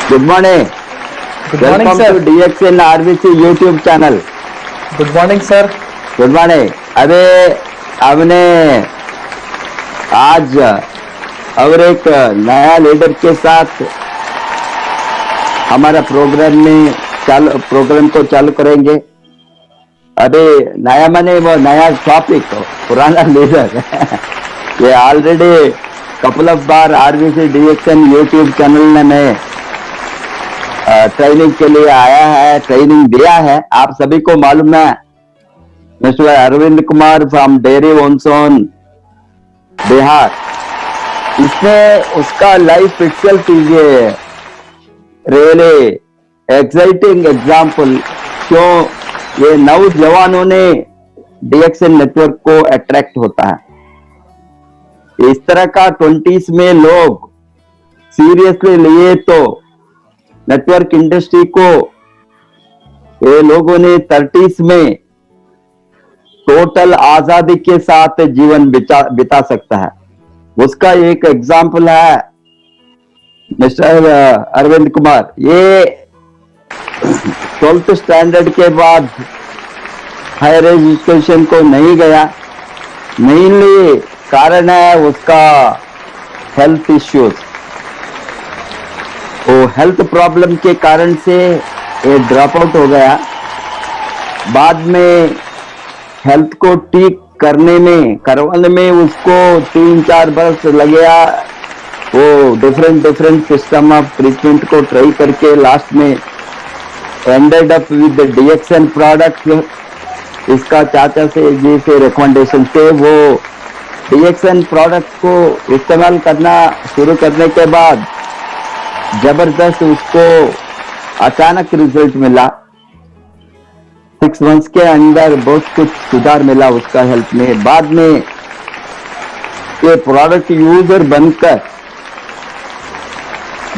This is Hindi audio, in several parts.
Good morning. Good morning, Welcome sir. to DXN RVC YouTube channel. Good morning, sir. Good morning. अबे हमने आज और एक नया लीडर के साथ हमारा प्रोग्राम को चालू करेंगे। अभी नया माने वो नया टॉपिक, पुराना लीडर ये already couple of bar RVC DXN YouTube channel में ट्रेनिंग के लिए आया है, ट्रेनिंग दिया है। आप सभी को मालूम है, mister Arvind Kumar from dairy ओनसोन बिहार, इसने उसका life itself is really exciting example. क्यों ये नौजवानों ने डीएक्सएन नेटवर्क को अट्रैक्ट होता है। इस तरह का 20s में लोग सीरियसली लिए तो नेटवर्क इंडस्ट्री को ये लोगों ने 30s में टोटल आजादी के साथ जीवन बिता सकता है। उसका एक एग्जाम्पल है मिस्टर अरविंद कुमार। ये 12th स्टैंडर्ड के बाद हायर एजुकेशन को नहीं गया। मेनली कारण है उसका हेल्थ इश्यूज। वो हेल्थ प्रॉब्लम के कारण से ये ड्रॉप आउट हो गया। बाद में हेल्थ को ठीक करवाने में उसको 3-4 वर्ष लग गया। वो डिफरेंट सिस्टम ऑफ ट्रीटमेंट को ट्राई करके लास्ट में ended up with DXN product. इसका चाचा जी से रिकमेंडेशन से वो डीएक्सएन प्रोडक्ट को इस्तेमाल करना शुरू करने के बाद जबरदस्त उसको अचानक रिजल्ट मिला। 6 मंथ्स के अंदर बहुत कुछ सुधार मिला उसका हेल्थ में। बाद में ये प्रोडक्ट यूजर बनकर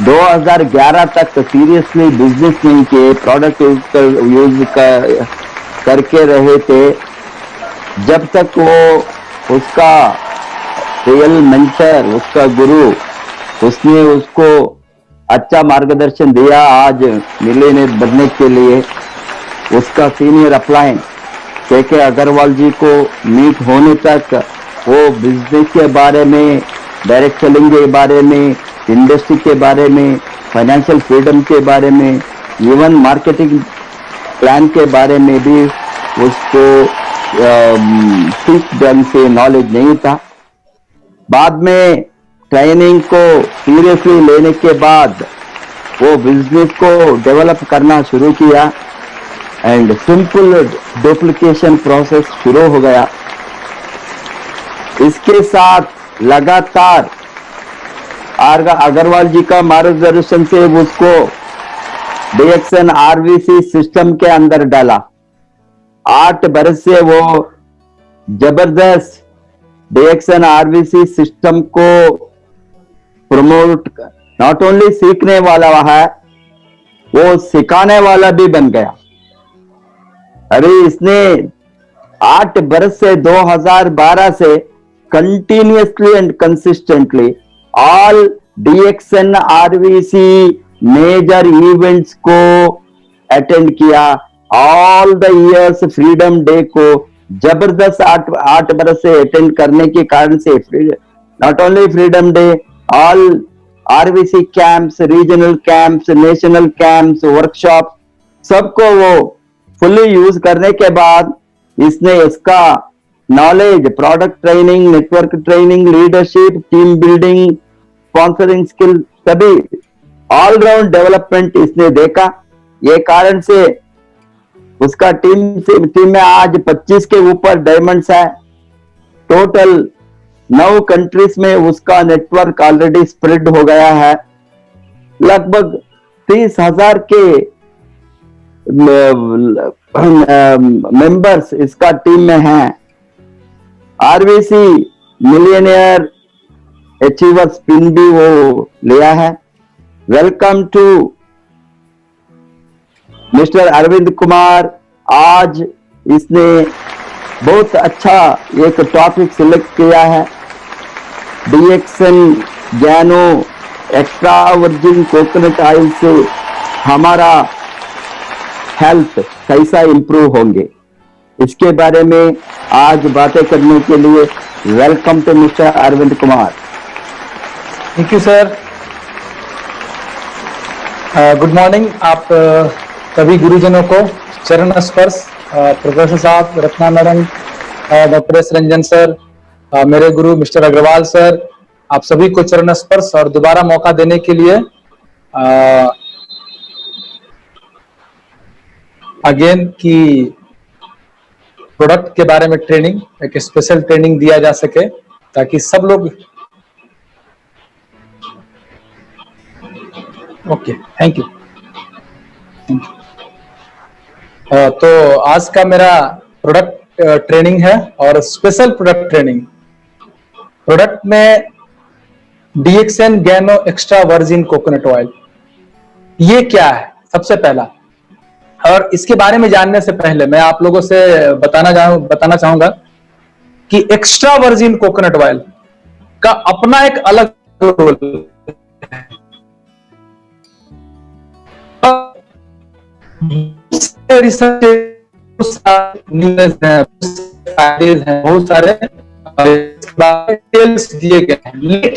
2011 तक सीरियसली बिजनेस नहीं किए, प्रोडक्ट यूज करके रहे थे, जब तक वो उसका रियल मेंटर, उसका गुरु, उसने उसको अच्छा मार्गदर्शन दिया आज मिलियनेयर बनने के लिए। उसका सीनियर अपलाइन के अग्रवाल जी को मीट होने तक वो बिजनेस के बारे में, डायरेक्ट सेलिंग के बारे में, इंडस्ट्री के बारे में, फाइनेंशियल फ्रीडम के बारे में, इवन मार्केटिंग प्लान के बारे में भी उसको ठीक ढंग से नॉलेज नहीं था। बाद में ट्रेनिंग को सीरियसली लेने के बाद वो बिजनेस को डेवलप करना शुरू किया एंड सिंपल डुप्लीकेशन प्रोसेस शुरू हो गया। इसके साथ लगातार अग्रवाल जी का मार्गदर्शन से उसको डीएक्सएन आरवीसी सिस्टम के अंदर डाला। 8 बरस से वो जबरदस्त डीएक्सएन आरवीसी सिस्टम को प्रमोट नॉट ओनली सीखने वाला है, वो सिखाने वाला भी बन गया। अरे इसने 8 बरस से 2012 से continuously and consistently all DXN RVC major events को अटेंड किया। All the years freedom day को जबरदस्त 8 बरस से अटेंड करने के कारण से not only freedom day, all RVC camps, regional camps, national camps, workshop, सबको वो फुल्ली यूज करने के बाद इसने इसका knowledge, product training, network training, leadership, team building, sponsoring skill, सभी ऑलराउंड डेवलपमेंट इसने देखा। ये कारण से उसका टीम में आज 25 के ऊपर डायमंड्स है। टोटल 9 कंट्रीज में उसका नेटवर्क ऑलरेडी स्प्रेड हो गया है। लगभग 30,000 के मेंबर्स इसका टीम में हैं। आरवीसी मिलियनियर अचीवर्स पिन भी वो लिया है। Welcome to mister Arvind Kumar. आज इसने बहुत अच्छा एक टॉपिक सिलेक्ट किया है, DXN Gano extra virgin coconut oil से हमारा हेल्थ कैसा इंप्रूव होंगे, इसके बारे में आज बातें करने के लिए welcome to mister Arvind Kumar. Thank you sir. Good morning. आप सभी गुरुजनों को चरण स्पर्श, प्रोफेसर साहब, Ratna madam, doctor S Ranjan sir, मेरे गुरु मिस्टर अग्रवाल सर, आप सभी को चरण स्पर्श और दोबारा मौका देने के लिए अगेन की प्रोडक्ट के बारे में ट्रेनिंग, एक स्पेशल ट्रेनिंग दिया जा सके ताकि सब लोग। Okay, thank you. तो आज का मेरा प्रोडक्ट ट्रेनिंग है और स्पेशल प्रोडक्ट ट्रेनिंग। प्रोडक्ट में DXN गैनो extra virgin coconut oil, ये क्या है सबसे पहला। और इसके बारे में जानने से पहले मैं आप लोगों से बताना चाहूंगा कि एक्स्ट्रा वर्जिन कोकोनट ऑयल का अपना एक अलग रोल है। रिसर्च हैं, बहुत सारे डिटेल्स दिए गए हैं।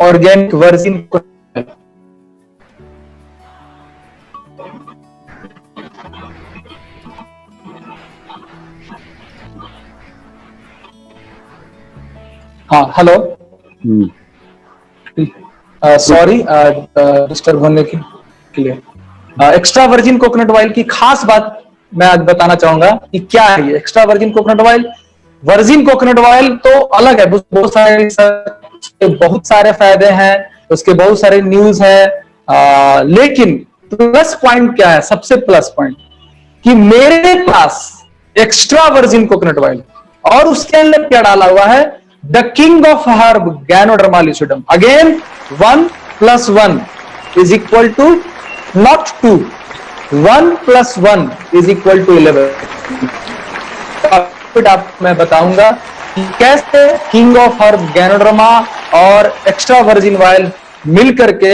ऑर्गेनिक वर्जिन हाँ, हेलो, सॉरी डिस्टर्ब होने के लिए। एक्स्ट्रा वर्जिन कोकोनट ऑयल की खास बात मैं आज बताना चाहूंगा कि क्या है ये extra virgin coconut oil. Virgin coconut oil तो अलग है, बहुत सारे फायदे हैं, उसके बहुत सारे न्यूज है, लेकिन प्लस पॉइंट क्या है, सबसे प्लस पॉइंट कि मेरे पास एक्स्ट्रा वर्जिन कोकोनट ऑयल और उसके अंदर क्या डाला हुआ है, the king of herb ganoderma lucidum. Again 1 + 1 is equal to not 2, 1 + 1 is equal to 11। मैं बताऊंगा कि कैसे किंग ऑफ हर्ब गैनोडर्मा और एक्स्ट्रा वर्जिन ऑयल मिलकर के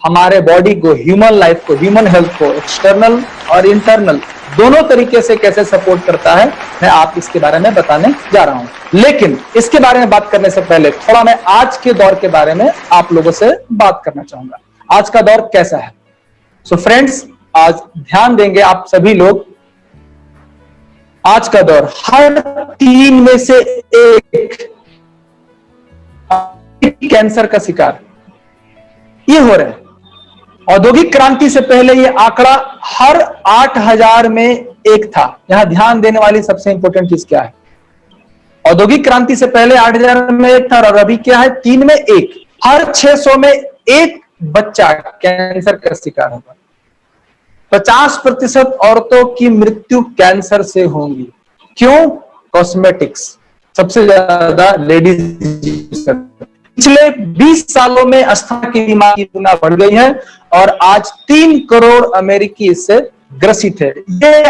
हमारे बॉडी को, ह्यूमन लाइफ को, ह्यूमन हेल्थ को एक्सटर्नल और इंटरनल दोनों तरीके से कैसे सपोर्ट करता है, मैं आप इसके बारे में बताने जा रहा हूं। लेकिन इसके बारे में बात करने से पहले थोड़ा मैं आज के दौर के बारे में आप लोगों से बात करना चाहूंगा। आज का दौर कैसा है। सो फ्रेंड्स, आज ध्यान देंगे आप सभी लोग। आज का दौर हर 3 में से एक कैंसर का शिकार ये हो रहा है। औद्योगिक क्रांति से पहले ये आंकड़ा हर 8000 में एक था। यहां ध्यान देने वाली सबसे इंपॉर्टेंट चीज क्या है, औद्योगिक क्रांति से पहले 8000 में एक था और अभी क्या है, 3 में 1। हर 600 में एक बच्चा कैंसर का शिकार होगा। 50% औरतों की मृत्यु कैंसर से होंगी। क्यों? कॉस्मेटिक्स सबसे ज्यादा लेडीज। पिछले 20 सालों में अस्थमा की बीमारी गुना बढ़ गई है और आज 3 करोड़ अमेरिकी इससे ग्रसित है। ये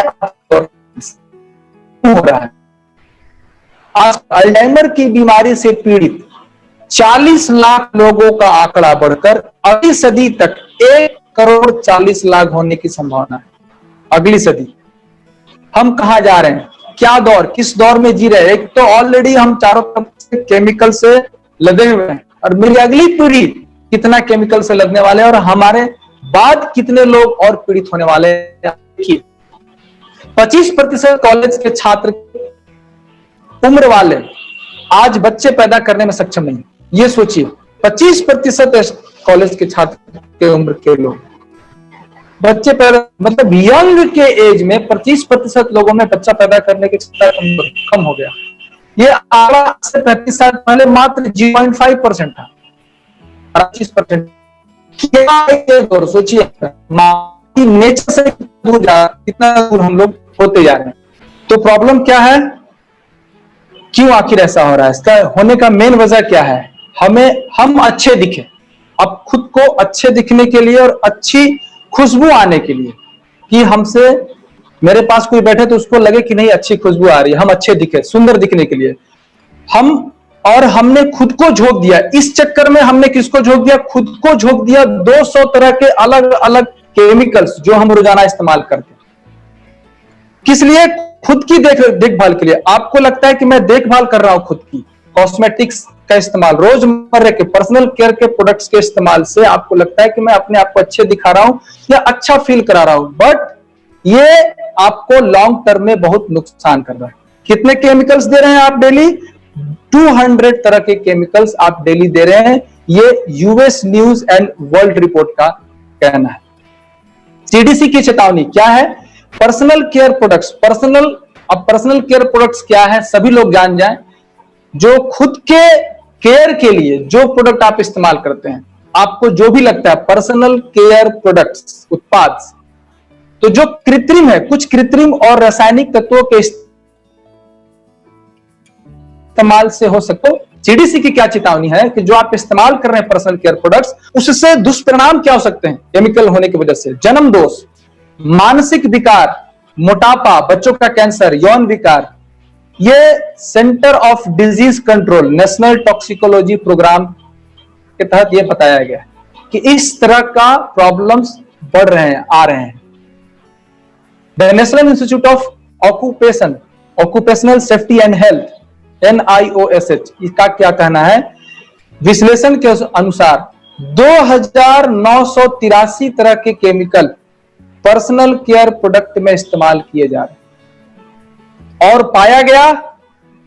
हो रहा है। आज अल्जाइमर की बीमारी से पीड़ित 40 लाख लोगों का आंकड़ा बढ़कर अगली सदी तक 1 करोड़ 40 लाख होने की संभावना है। अगली सदी हम कहां जा रहे हैं, क्या दौर, किस दौर में जी रहे हैं। एक तो ऑलरेडी हम चारों तरफ से केमिकल से लदे हुए हैं और मेरी अगली पीढ़ी कितना केमिकल से लदने वाले हैं और हमारे बाद कितने लोग और पीड़ित होने वाले हैं। 25% कॉलेज के छात्र उम्र वाले आज बच्चे पैदा करने में सक्षम नहीं। ये सोचिए, 25% कॉलेज के छात्र के उम्र के लोग बच्चे पैदा, मतलब यंग के एज में 25% लोगों में बच्चा पैदा करने की क्षमता कम हो गया। ये आंकड़ा से 35 साल पहले मात्र 0.5% था। 25% सोचिए, नेचर से कितना दूर हम लोग होते जा रहे हैं। तो प्रॉब्लम क्या है, क्यों आखिर ऐसा हो रहा है, इसका होने का मेन वजह क्या है। हम अच्छे दिखे, अब खुद को अच्छे दिखने के लिए और अच्छी खुशबू आने के लिए कि हमसे, मेरे पास कोई बैठे तो उसको लगे कि नहीं अच्छी खुशबू आ रही है, हम अच्छे दिखे, सुंदर दिखने के लिए हमने खुद को झोंक दिया। इस चक्कर में हमने किसको झोंक दिया? खुद को झोंक दिया 200 तरह के अलग अलग केमिकल्स जो हम रोजाना इस्तेमाल करते हैं। किस लिए? खुद की देखभाल के लिए। आपको लगता है कि मैं देखभाल कर रहा हूं खुद की, कॉस्मेटिक्स का इस्तेमाल, रोजमर्रा के पर्सनल केयर के प्रोडक्ट्स के इस्तेमाल से आपको लगता है कि मैं अपने आप को अच्छे दिखा रहा हूं या अच्छा फील करा रहा हूं, बट ये आपको लॉन्ग टर्म में बहुत नुकसान कर रहा है। कितने केमिकल्स दे रहे हैं आप डेली? 200 तरह के केमिकल्स आप डेली दे रहे हैं, ये US news and world report का कहना है। सीडीसी की चेतावनी क्या है? Personal care products, personal care products क्या है सभी लोग जान जाएं। जो खुद के केयर के लिए जो प्रोडक्ट आप इस्तेमाल करते हैं, आपको जो भी लगता है पर्सनल केयर प्रोडक्ट्स, उत्पाद, तो जो कृत्रिम है, कुछ कृत्रिम और रासायनिक तत्वों के इस्तेमाल से हो सकते हो। सीडीसी की क्या चेतावनी है कि जो आप इस्तेमाल कर रहे हैं पर्सनल केयर प्रोडक्ट्स, उससे दुष्परिणाम क्या हो सकते हैं केमिकल होने की वजह से? जन्म दोष, मानसिक विकार, मोटापा, बच्चों का कैंसर, यौन विकार। ये centre of disease control national toxicology programme के तहत यह बताया गया कि इस तरह का प्रॉब्लम्स बढ़ रहे हैं, आ रहे हैं। The national institute of occupational safety and health NIOSH इसका क्या कहना है? विश्लेषण के अनुसार 2983 तरह के केमिकल पर्सनल केयर प्रोडक्ट में इस्तेमाल किए जा रहे हैं, और पाया गया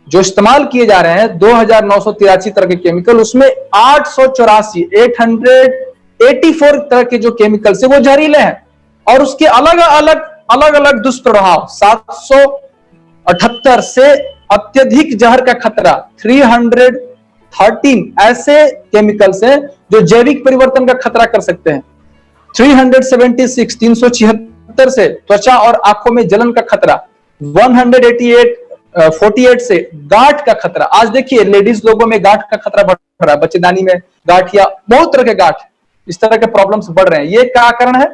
जो इस्तेमाल किए जा रहे हैं 2983 तरह के केमिकल, उसमें 884 तरह के जो केमिकल्स है वो जहरीले हैं, और उसके अलग अलग दुष्प्रभाव 778 से अत्यधिक जहर का खतरा 313 ऐसे केमिकल्स हैं जो जैविक परिवर्तन का खतरा कर सकते हैं। 376 से त्वचा और आंखों में जलन का खतरा, 48 से गांठ का खतरा। आज देखिए लेडीज लोगों में गांठ का खतरा बढ़ रहा है, बच्चेदानी में गांठ या बहुत तरह के गांठ, इस तरह के प्रॉब्लम्स बढ़ रहे हैं। ये क्या कारण है?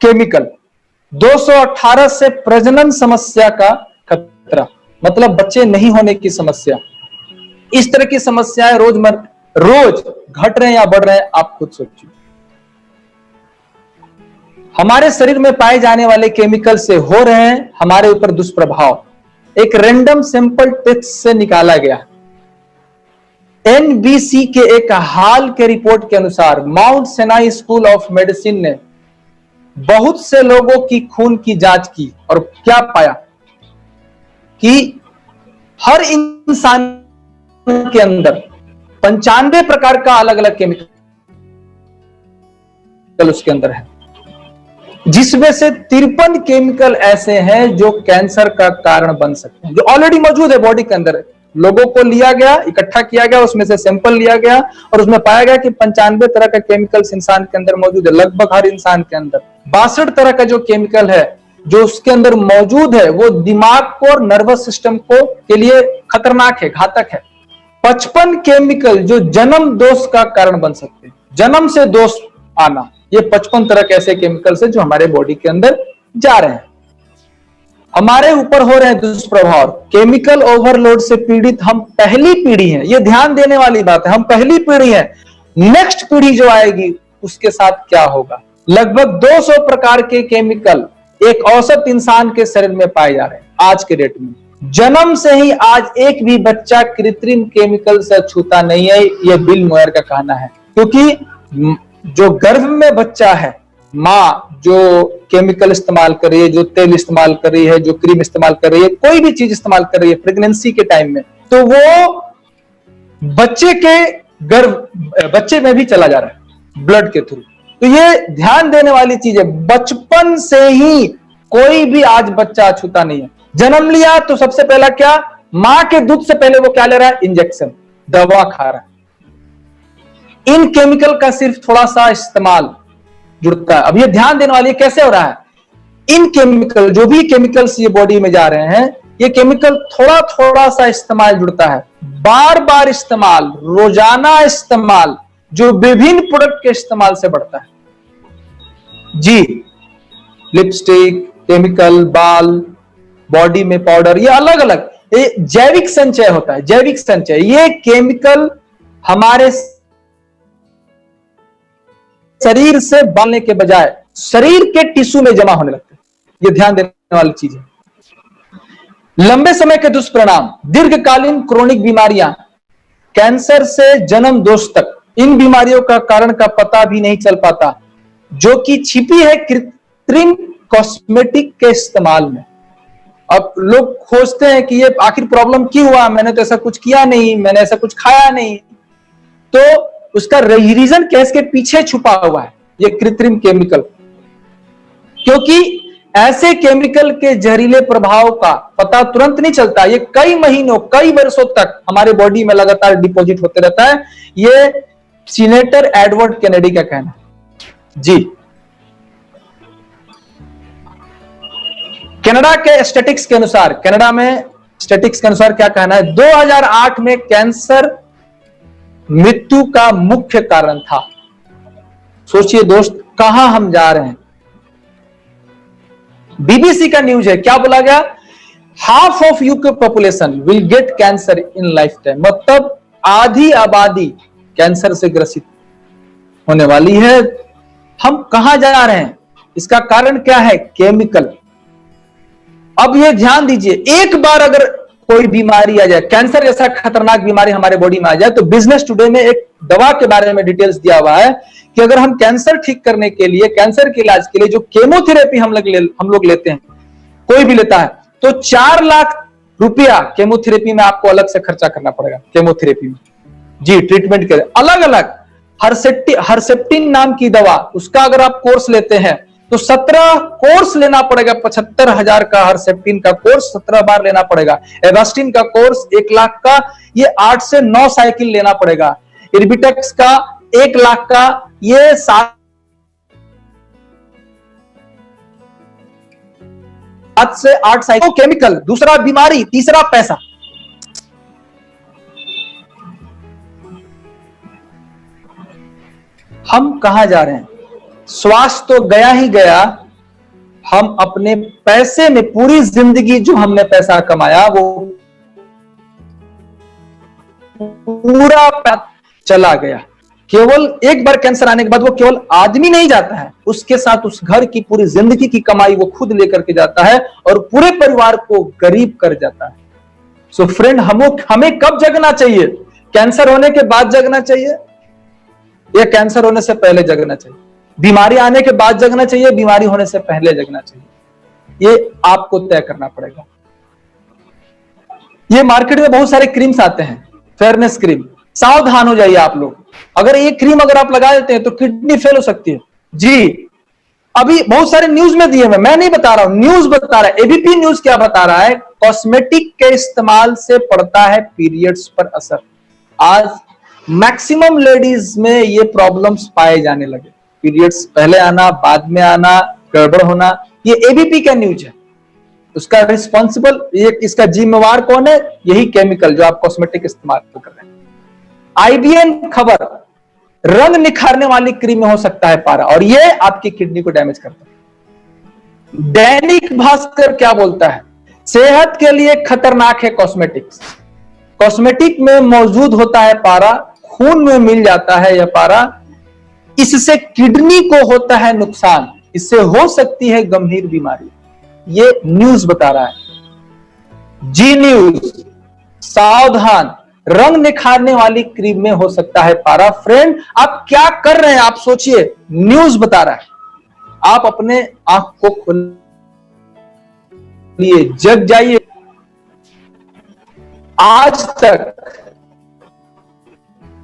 केमिकल। 218 से प्रजनन समस्या का खतरा, मतलब बच्चे नहीं होने की समस्या। इस तरह की समस्याएं रोज घट रहे हैं या बढ़ रहे हैं, आप खुद सोचिए। हमारे शरीर में पाए जाने वाले केमिकल से हो रहे हैं हमारे ऊपर दुष्प्रभाव, एक रैंडम सैंपल टेस्ट से निकाला गया। NBC के एक हाल के रिपोर्ट के अनुसार Mount Sinai school of medicine ने बहुत से लोगों की खून की जांच की, और क्या पाया कि हर इंसान के अंदर 95 प्रकार का अलग अलग केमिकल उसके अंदर है, जिसमें से 53 केमिकल ऐसे हैं जो कैंसर का कारण बन सकते हैं, जो ऑलरेडी मौजूद है बॉडी के अंदर। लोगों को लिया गया, इकट्ठा किया गया, उसमें से सैंपल लिया गया, और उसमें पाया गया कि 95 तरह का केमिकल्स इंसान के अंदर मौजूद है। लगभग हर इंसान के अंदर 62 तरह का जो केमिकल है जो उसके अंदर मौजूद है, वो दिमाग को और नर्वस सिस्टम को के लिए खतरनाक है, घातक है। 55 केमिकल जो जन्म दोष का कारण बन सकते हैं, जन्म से दोष आना, ये 55 तरह के ऐसे केमिकल्स हैं जो हमारे बॉडी के अंदर जा रहे हैं, हमारे ऊपर हो रहे हैं दुष्प्रभाव। केमिकल ओवरलोड से पीड़ित हम पहली पीढ़ी हैं, ये ध्यान देने वाली बात है, हम पहली पीढ़ी हैं। नेक्स्ट पीढ़ी जो आएगी उसके साथ क्या होगा? लगभग 200 प्रकार के केमिकल एक औसत इंसान के शरीर में पाए जा रहे हैं आज के डेट में। जन्म से ही आज एक भी बच्चा कृत्रिम केमिकल से छूता नहीं है, यह बिल मोयर का कहना है। क्योंकि जो गर्भ में बच्चा है, माँ जो केमिकल इस्तेमाल कर रही है, जो तेल इस्तेमाल कर रही है, जो क्रीम इस्तेमाल कर रही है, कोई भी चीज इस्तेमाल कर रही है प्रेगनेंसी के टाइम में, तो वो बच्चे में भी चला जा रहा है ब्लड के थ्रू। तो ये ध्यान देने वाली चीज है। बचपन से ही कोई भी आज बच्चा छूता नहीं है। जन्म लिया तो सबसे पहला क्या, मां के दूध से पहले वो क्या ले रहा है? इंजेक्शन, दवा खा रहा है। इन केमिकल का सिर्फ थोड़ा सा इस्तेमाल जुड़ता है। अब ये ध्यान देने वाली कैसे हो रहा है? इन केमिकल, जो भी केमिकल्स ये बॉडी में जा रहे हैं, ये केमिकल थोड़ा थोड़ा सा इस्तेमाल जुड़ता है, बार बार इस्तेमाल, रोजाना इस्तेमाल, जो विभिन्न प्रोडक्ट के इस्तेमाल से बढ़ता है। जी, लिपस्टिक, केमिकल, बाल, बॉडी में पाउडर, ये अलग अलग ये जैविक संचय होता है। जैविक संचय, ये केमिकल हमारे शरीर से बनने के बजाय शरीर के टिश्यू में जमा होने लगते हैं। ये ध्यान देने वाली चीज है। लंबे समय के दुष्परिणाम, दीर्घकालीन क्रोनिक बीमारियां, कैंसर से जन्म दोष तक, इन बीमारियों का कारण का पता भी नहीं चल पाता, जो कि छिपी है कृत्रिम कॉस्मेटिक के इस्तेमाल में। अब लोग खोजते हैं कि ये आखिर प्रॉब्लम क्यों हुआ, मैंने तो ऐसा कुछ किया नहीं, मैंने ऐसा कुछ खाया नहीं, तो उसका रीजन क्या इसके पीछे छुपा हुआ है, ये कृत्रिम केमिकल। क्योंकि ऐसे केमिकल के जहरीले प्रभाव का पता तुरंत नहीं चलता, ये कई महीनों कई वर्षों तक हमारे बॉडी में लगातार डिपॉजिट होते रहता है। ये सीनेटर एडवर्ड कैनेडी का कहना है जी। कनाडा के स्टैटिस्टिक्स के अनुसार, कनाडा में स्टैटिस्टिक्स के अनुसार क्या कहना है, 2008 में कैंसर मृत्यु का मुख्य कारण था। सोचिए दोस्त, कहां हम जा रहे हैं। बीबीसी का न्यूज है, क्या बोला गया, half of UK population will get cancer in life time, मतलब आधी आबादी कैंसर से ग्रसित होने वाली है। हम कहां जा रहे हैं, इसका कारण क्या है, केमिकल। अब ये ध्यान दीजिए, एक बार अगर कोई बीमारी आ जाए, कैंसर जैसा खतरनाक बीमारी हमारे बॉडी में आ जाए, तो बिजनेस टुडे में एक दवा के बारे में डिटेल्स दिया हुआ है कि अगर हम कैंसर ठीक करने के लिए, कैंसर के इलाज के लिए जो केमोथेरेपी हम लोग लेते हैं, कोई भी लेता है, तो 4 लाख रुपया केमोथेरेपी में आपको अलग से खर्चा करना पड़ेगा। केमोथेरेपी में जी, ट्रीटमेंट के अलग अलग हर्सेप्टिन नाम की दवा, उसका अगर आप कोर्स लेते हैं तो 17 कोर्स लेना पड़ेगा। 75,000 का हर्सेप्टिन का कोर्स 17 बार लेना पड़ेगा। एवास्टिन का कोर्स 1 लाख का, ये 8 से 9 साइकिल लेना पड़ेगा। इर्बिटक्स का 1 लाख का, ये 7 से 8 साइकिल। केमिकल, दूसरा बीमारी, तीसरा पैसा। हम कहां जा रहे हैं, स्वास्थ्य तो गया ही गया, हम अपने पैसे में पूरी जिंदगी जो हमने पैसा कमाया वो पूरा चला गया। केवल एक बार कैंसर आने के बाद वो केवल आदमी नहीं जाता है, उसके साथ उस घर की पूरी जिंदगी की कमाई वो खुद लेकर के जाता है और पूरे परिवार को गरीब कर जाता है। सो फ्रेंड, हमें कब जगना चाहिए, कैंसर होने के बाद जगना चाहिए या कैंसर होने से पहले जगना चाहिए? बीमारी आने के बाद जगना चाहिए, बीमारी होने से पहले जगना चाहिए? ये आपको तय करना पड़ेगा। ये मार्केट में बहुत सारे क्रीम्स आते हैं, फेयरनेस क्रीम, सावधान हो जाइए आप लोग। अगर ये क्रीम अगर आप लगा देते हैं तो किडनी फेल हो सकती है जी। अभी बहुत सारे न्यूज में दिए हुए, मैं नहीं बता रहा हूं, न्यूज बता रहा है। एबीपी न्यूज क्या बता रहा है, कॉस्मेटिक के इस्तेमाल से पड़ता है पीरियड्स पर असर। आज मैक्सिमम लेडीज में ये प्रॉब्लम्स पाए जाने लगे, पीरियड्स पहले आना, बाद में आना, गड़बड़ होना। ये एबीपी का न्यूज है। उसका रिस्पॉन्सिबल, इसका जिम्मेवार कौन है? यही केमिकल जो आप कॉस्मेटिक इस्तेमाल कर रहे हैं। आईबीएन खबर, रंग निखारने वाली क्रीम में हो सकता है पारा और ये आपकी किडनी को डैमेज करता है। दैनिक भास्कर क्या बोलता है, सेहत के लिए खतरनाक है कॉस्मेटिक्स। कॉस्मेटिक में मौजूद होता है पारा, खून में मिल जाता है यह पारा, इससे किडनी को होता है नुकसान, इससे हो सकती है गंभीर बीमारी। ये न्यूज बता रहा है जी न्यूज। सावधान, रंग निखारने वाली क्रीम में हो सकता है पारा। फ्रेंड, आप क्या कर रहे हैं, आप सोचिए, न्यूज बता रहा है। आप अपने आंख को खोलिए, जग जाइए। आज तक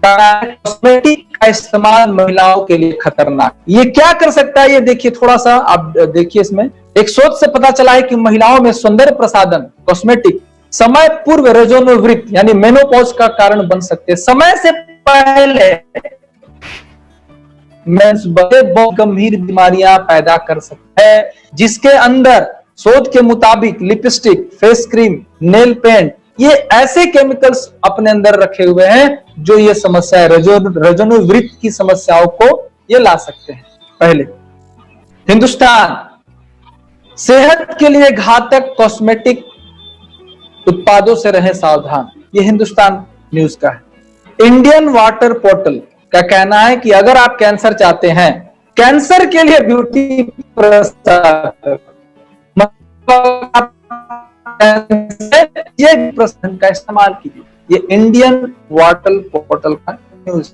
कॉस्मेटिक का इस्तेमाल महिलाओं के लिए खतरनाक। ये क्या कर सकता है, ये देखिए, थोड़ा सा आप देखिए। इसमें एक शोध से पता चला है कि महिलाओं में सौंदर्य प्रसाधन कॉस्मेटिक समय पूर्व रजोनिवृत्ति यानी मेनोपॉज का कारण बन सकते हैं। समय से पहले बहुत गंभीर बीमारियां पैदा कर सकते हैं, जिसके अंदर शोध के मुताबिक lipstick, face cream, nail paint, ये ऐसे केमिकल्स अपने अंदर रखे हुए हैं जो ये समस्या है, रजोनिवृत्ति की समस्याओं को ये ला सकते हैं। पहले हिंदुस्तान सेहत के लिए घातक कॉस्मेटिक उत्पादों से रहे सावधान, ये हिंदुस्तान न्यूज का है। इंडियन वाटर पोर्टल का कहना है कि अगर आप कैंसर चाहते हैं, कैंसर के लिए ब्यूटी प्रसाधक, ये प्रसाधन का इस्तेमाल कीजिए। ये इंडियन वाटर पोर्टल का न्यूज।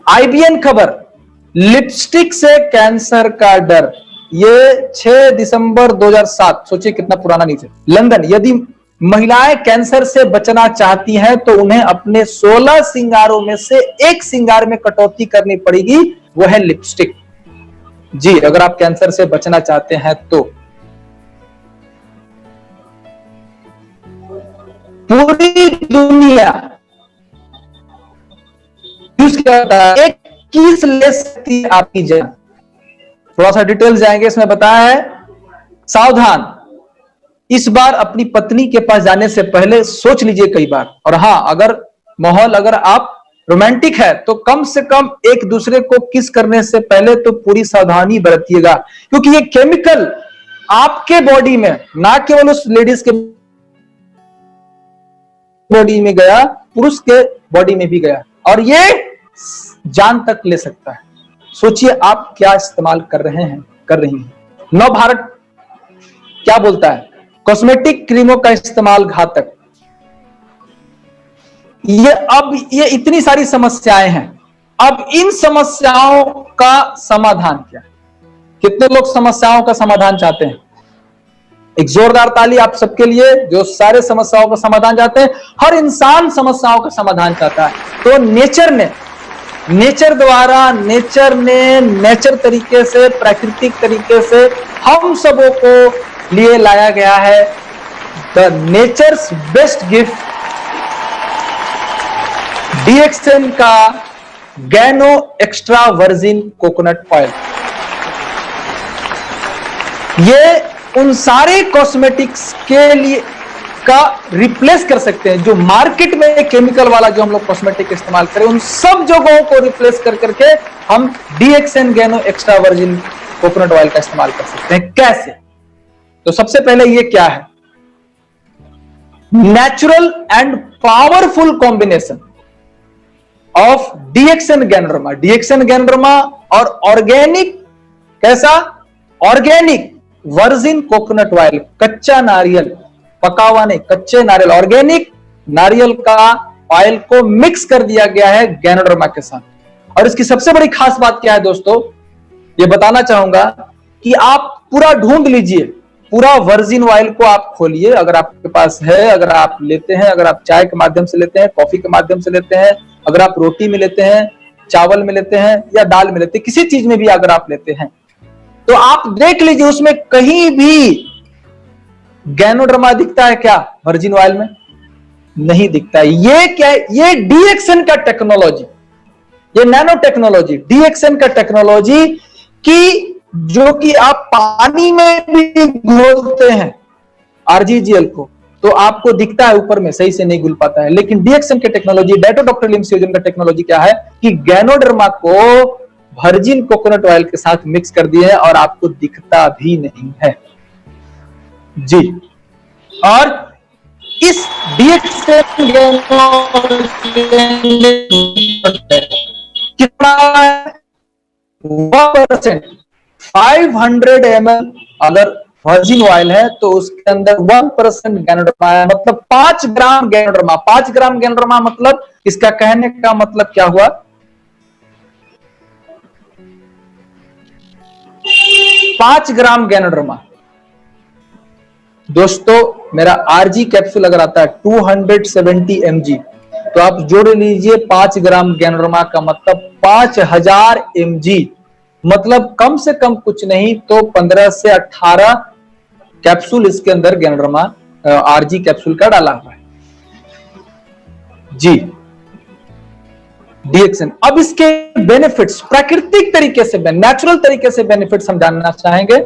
आईबीएन खबर, लिपस्टिक से कैंसर का डर, ये 6 दिसंबर 2007, सोचिए कितना पुराना न्यूज है। लंदन, यदि महिलाएं कैंसर से बचना चाहती हैं तो उन्हें अपने 16 श्रृंगारों में से एक श्रृंगार में कटौती करनी पड़ेगी, वो है लिपस्टिक। जी, अगर आप कैंसर से बचना चाहते हैं तो। पूरी दुनिया क्या होता है, 21 ले सकती है आपकी जान। थोड़ा सा डिटेल जाएंगे, इसमें बताया है सावधान, इस बार अपनी पत्नी के पास जाने से पहले सोच लीजिए कई बार। और हां, अगर माहौल, अगर आप रोमांटिक है तो कम से कम एक दूसरे को किस करने से पहले तो पूरी सावधानी बरतिएगा, क्योंकि ये केमिकल आपके बॉडी में, ना केवल उस लेडीज के बॉडी में गया, पुरुष के बॉडी में भी गया, और ये जान तक ले सकता है। सोचिए आप क्या इस्तेमाल कर रहे हैं, कर रही हैं। नव भारत क्या बोलता है, कॉस्मेटिक क्रीमों का इस्तेमाल घातक। ये इतनी सारी समस्याएं हैं, अब इन समस्याओं का समाधान क्या? कितने लोग समस्याओं का समाधान चाहते हैं? एक जोरदार ताली आप सबके लिए जो सारे समस्याओं का समाधान चाहते हैं। हर इंसान समस्याओं का समाधान चाहता है। तो नेचर द्वारा, नेचर तरीके से, प्राकृतिक तरीके से हम सबों को लिए लाया गया है the natures best gift, DXN का गैनो एक्स्ट्रा वर्जिन कोकोनट ऑयल। ये उन सारे कॉस्मेटिक्स के लिए का रिप्लेस कर सकते हैं जो मार्केट में केमिकल वाला जो हम लोग कॉस्मेटिक इस्तेमाल करें, उन सब जगहों को रिप्लेस कर करके हम DXN Gano extra virgin coconut oil का इस्तेमाल कर सकते हैं। कैसे? तो सबसे पहले ये क्या है, natural and powerful combination of DXN ganoderma और ऑर्गेनिक, कैसा? ऑर्गेनिक वर्जिन कोकोनट ऑयल, कच्चा नारियल, पका हुआ नहीं, कच्चे नारियल, ऑर्गेनिक नारियल का ऑयल को मिक्स कर दिया गया है गैनोडर्मा के साथ। और इसकी सबसे बड़ी खास बात क्या है दोस्तों, ये बताना चाहूंगा कि आप पूरा ढूंढ लीजिए, पूरा वर्जिन ऑयल को आप खोलिए, अगर आपके पास है, अगर आप लेते हैं, अगर आप चाय के माध्यम से लेते हैं, कॉफी के माध्यम से लेते हैं, अगर आप रोटी में लेते हैं, चावल में लेते हैं या दाल में लेते हैं, किसी चीज में भी अगर आप लेते हैं, तो आप देख लीजिए उसमें कहीं भी गैनोडर्मा दिखता है क्या? वर्जिन ऑयल में नहीं दिखता है। ये क्या है? ये डीएक्सएन का टेक्नोलॉजी, ये नैनो टेक्नोलॉजी, डीएक्सएन का टेक्नोलॉजी की जो कि आप पानी में भी घोलते हैं आरजीजीएल को, तो आपको दिखता है ऊपर में, सही से नहीं घुल पाता है। लेकिन डीएक्सएन के टेक्नोलॉजी, डाइटोडॉक्टिलियम का टेक्नोलॉजी क्या है कि गैनोडर्मा को वर्जिन कोकोनट ऑयल के साथ मिक्स कर दिए है और आपको दिखता भी नहीं है। जी, और इस डीएक्सएन कितना 1%, 500 ml अगर वर्जिन ऑयल है तो उसके अंदर 1% गैनोडर्मा है, मतलब 5 ग्राम गैनोडर्मा। 5 ग्राम गैनोडर्मा मतलब, इसका कहने का मतलब क्या हुआ, 5 ग्राम गैनोडर्मा। दोस्तों मेरा आरजी कैप्सूल अगर आता है 270 mg, तो आप जोड़ लीजिए 5 ग्राम गैनोडर्मा का मतलब 5000 mg, मतलब कम से कम कुछ नहीं तो 15 से 18 कैप्सूल इसके अंदर गैनोडर्मा आरजी कैप्सूल का डाला हुआ है। जी, डीएक्सएन। अब इसके बेनिफिट्स प्राकृतिक तरीके से, नेचुरल तरीके से बेनिफिट्स हम जानना चाहेंगे।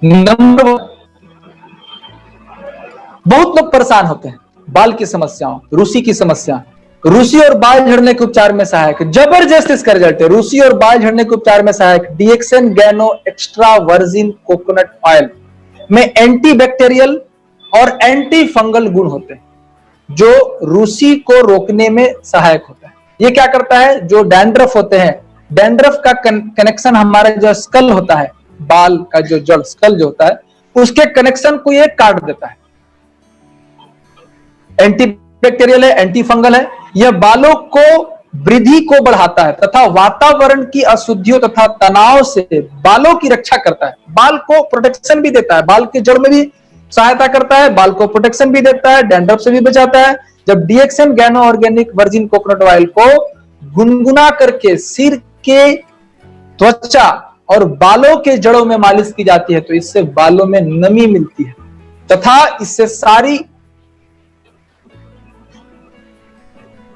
नंबर 1, बहुत लोग परेशान होते हैं बाल की समस्याओं, रूसी की समस्या, रूसी और बाल झड़ने के उपचार में सहायक, जबरदस्त इसका रिजल्ट है। रूसी और बाल झड़ने के उपचार में सहायक डीएक्सन गैनो एक्स्ट्रा वर्जिन कोकोनट ऑयल में एंटी बैक्टीरियल और एंटी फंगल गुण होते हैं, जो रूसी को रोकने में सहायक होता है। ये क्या करता है, जो डैंड्रफ होते हैं, डैंड्रफ का कनेक्शन हमारा जो स्कल होता है, बाल का जो जड़ स्कल जो होता है, उसके कनेक्शन को ये काट देता है। एंटी बैक्टीरियल है, एंटी फंगल है। यह बालों को वृद्धि को बढ़ाता है तथा वातावरण की अशुद्धियों तथा तनाव से बालों की रक्षा करता है। बाल को प्रोटेक्शन भी देता है, बाल के जड़ में भी सहायता करता है, बाल को प्रोटेक्शन भी देता है, डैंड्रफ से भी बचाता है। जब डीएक्सन गैनो ऑर्गेनिक वर्जिन कोकोनट ऑयल को गुनगुना करके सिर के, त्वचा और बालों के जड़ों में मालिश की जाती है तो इससे बालों में नमी मिलती है तथा इससे सारी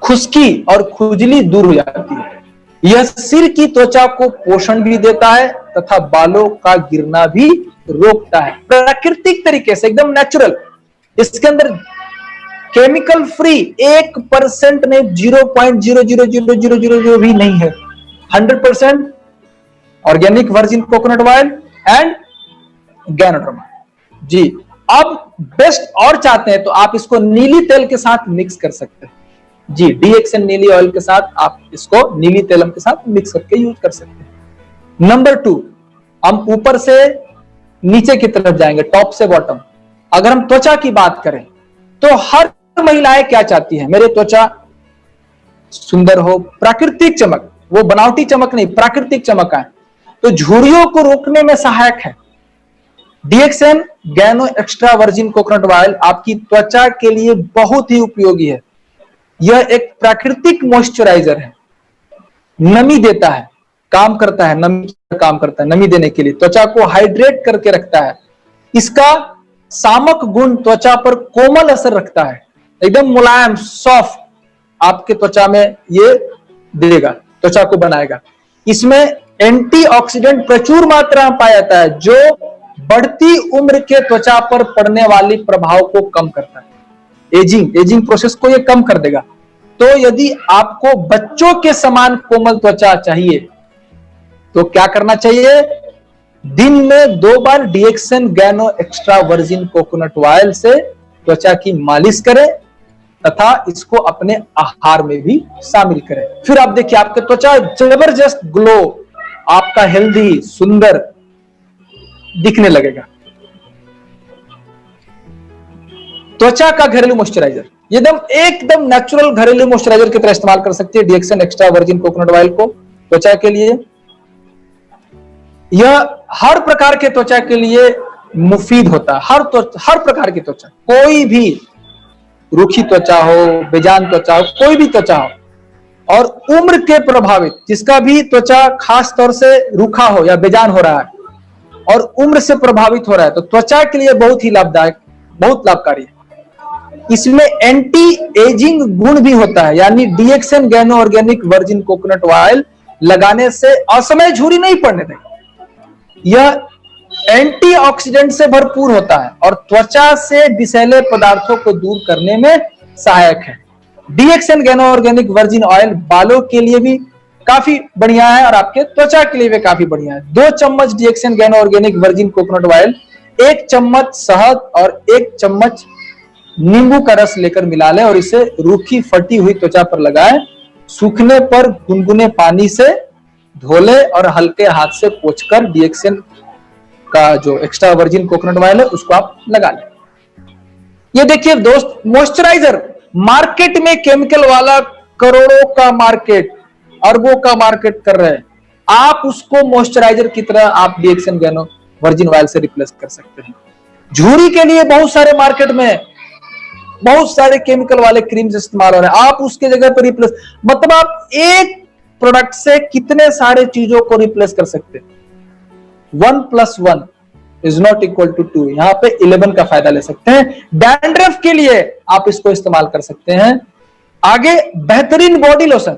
खुश्की और खुजली दूर हो जाती है। यह सिर की त्वचा को पोषण भी देता है तथा बालों का गिरना भी रोकता है, प्राकृतिक तरीके से, एकदम नेचुरल। इसके अंदर केमिकल फ्री 1% नहीं, 0.00000 भी नहीं है, 100% organic virgin coconut oil and ganoderma. जी, अब बेस्ट और चाहते हैं तो आप इसको नीली तेल के साथ मिक्स कर सकते हैं। जी, डीएक्सन नीली ऑयल के साथ आप इसको नीली तेलम के साथ मिक्स करके यूज कर सकते हैं। नंबर 2, हम ऊपर से नीचे की तरफ जाएंगे, टॉप से बॉटम। अगर हम त्वचा की बात करें तो हर महिलाएं क्या चाहती है, मेरे त्वचा सुंदर हो, प्राकृतिक चमक, वो बनावटी चमक नहीं, प्राकृतिक चमक आए, तो झुर्रियों को रोकने में सहायक है। डीएक्सन गैनो एक्स्ट्रा वर्जिन कोकोनट ऑयल आपकी त्वचा के लिए बहुत ही उपयोगी है। यह एक प्राकृतिक मॉइस्चराइजर है, नमी देता है, काम करता है, नमी काम करता है, नमी देने के लिए त्वचा को हाइड्रेट करके रखता है। इसका सामक गुण त्वचा पर कोमल असर रखता है, एकदम मुलायम सॉफ्ट आपके त्वचा में ये देगा, त्वचा को बनाएगा। इसमें एंटीऑक्सीडेंट प्रचुर मात्रा में पाया जाता है जो बढ़ती उम्र के त्वचा पर पड़ने वाली प्रभाव को कम करता है, एजिंग प्रोसेस को ये कम कर देगा। तो यदि आपको बच्चों के समान कोमल त्वचा चाहिए तो क्या करना चाहिए, दिन में 2 बार डीएक्सन गैनो एक्स्ट्रा वर्जिन कोकोनट ऑयल से त्वचा की मालिश करें तथा इसको अपने आहार में भी शामिल करें। फिर आप देखिए आपके त्वचा जबरदस्त ग्लो, आपका हेल्दी सुंदर दिखने लगेगा। त्वचा का घरेलू मॉइस्चराइजर, एकदम नेचुरल घरेलू मॉइस्चराइजर की तरह इस्तेमाल कर सकती है डीएक्सन एक्स्ट्रा वर्जिन कोकोनट ऑयल को त्वचा के लिए। यह हर प्रकार के त्वचा के लिए मुफीद होता है, हर प्रकार की त्वचा, कोई भी रूखी त्वचा हो, बेजान त्वचा हो, कोई भी त्वचा हो, और उम्र के प्रभावित जिसका भी त्वचा खास तौर से रूखा हो या बेजान हो रहा है और उम्र से प्रभावित हो रहा है तो त्वचा के लिए बहुत ही लाभदायक, बहुत लाभकारी है। इसमें एंटी एजिंग गुण भी होता है, यानी डीएक्सन गैनो ऑर्गेनिक वर्जिन कोकोनट ऑयल लगाने से असमय झुर्री नहीं पड़ने देगा। यह एंटीऑक्सीडेंट से भरपूर होता है और त्वचा से विषैले पदार्थों को दूर करने में सहायक है। डीएक्सन गैनो ऑर्गेनिक वर्जिन ऑयल बालों के लिए भी काफी बढ़िया है और आपके त्वचा के लिए भी काफी बढ़िया है। 2 चम्मच डीएक्सन गैनो ऑर्गेनिक वर्जिन कोकोनट ऑयल 1 चम्मच शहद और 1 चम्मच नींबू का रस लेकर मिला लें और इसे रूखी फटी हुई त्वचा पर लगाएं। सूखने पर गुनगुने पानी से धो ले और हल्के हाथ से पोंछकर डीएक्सन का जो एक्स्ट्रा वर्जिन कोकोनट ऑयल है उसको आप लगा लें। ये देखिए दोस्त, मॉइस्चराइजर मार्केट में केमिकल वाला करोड़ों का मार्केट, अरबों का मार्केट कर रहे हैं, आप उसको मॉइस्चराइजर की तरह आप डीएक्सन गैनो वर्जिन ऑयल से रिप्लेस कर सकते हैं। झुर्री के लिए बहुत सारे मार्केट में बहुत सारे केमिकल वाले क्रीम्स इस्तेमाल हो रहे हैं, आप उसके जगह पर रिप्लेस, मतलब आप एक प्रोडक्ट से कितने सारे चीजों को रिप्लेस कर सकते हैं। 1 + 1 इज नॉट इक्वल टू 2, यहां पे 11 का फायदा ले सकते हैं। डैंड्रफ के लिए आप इसको इस्तेमाल कर सकते हैं। आगे बेहतरीन बॉडी लोशन,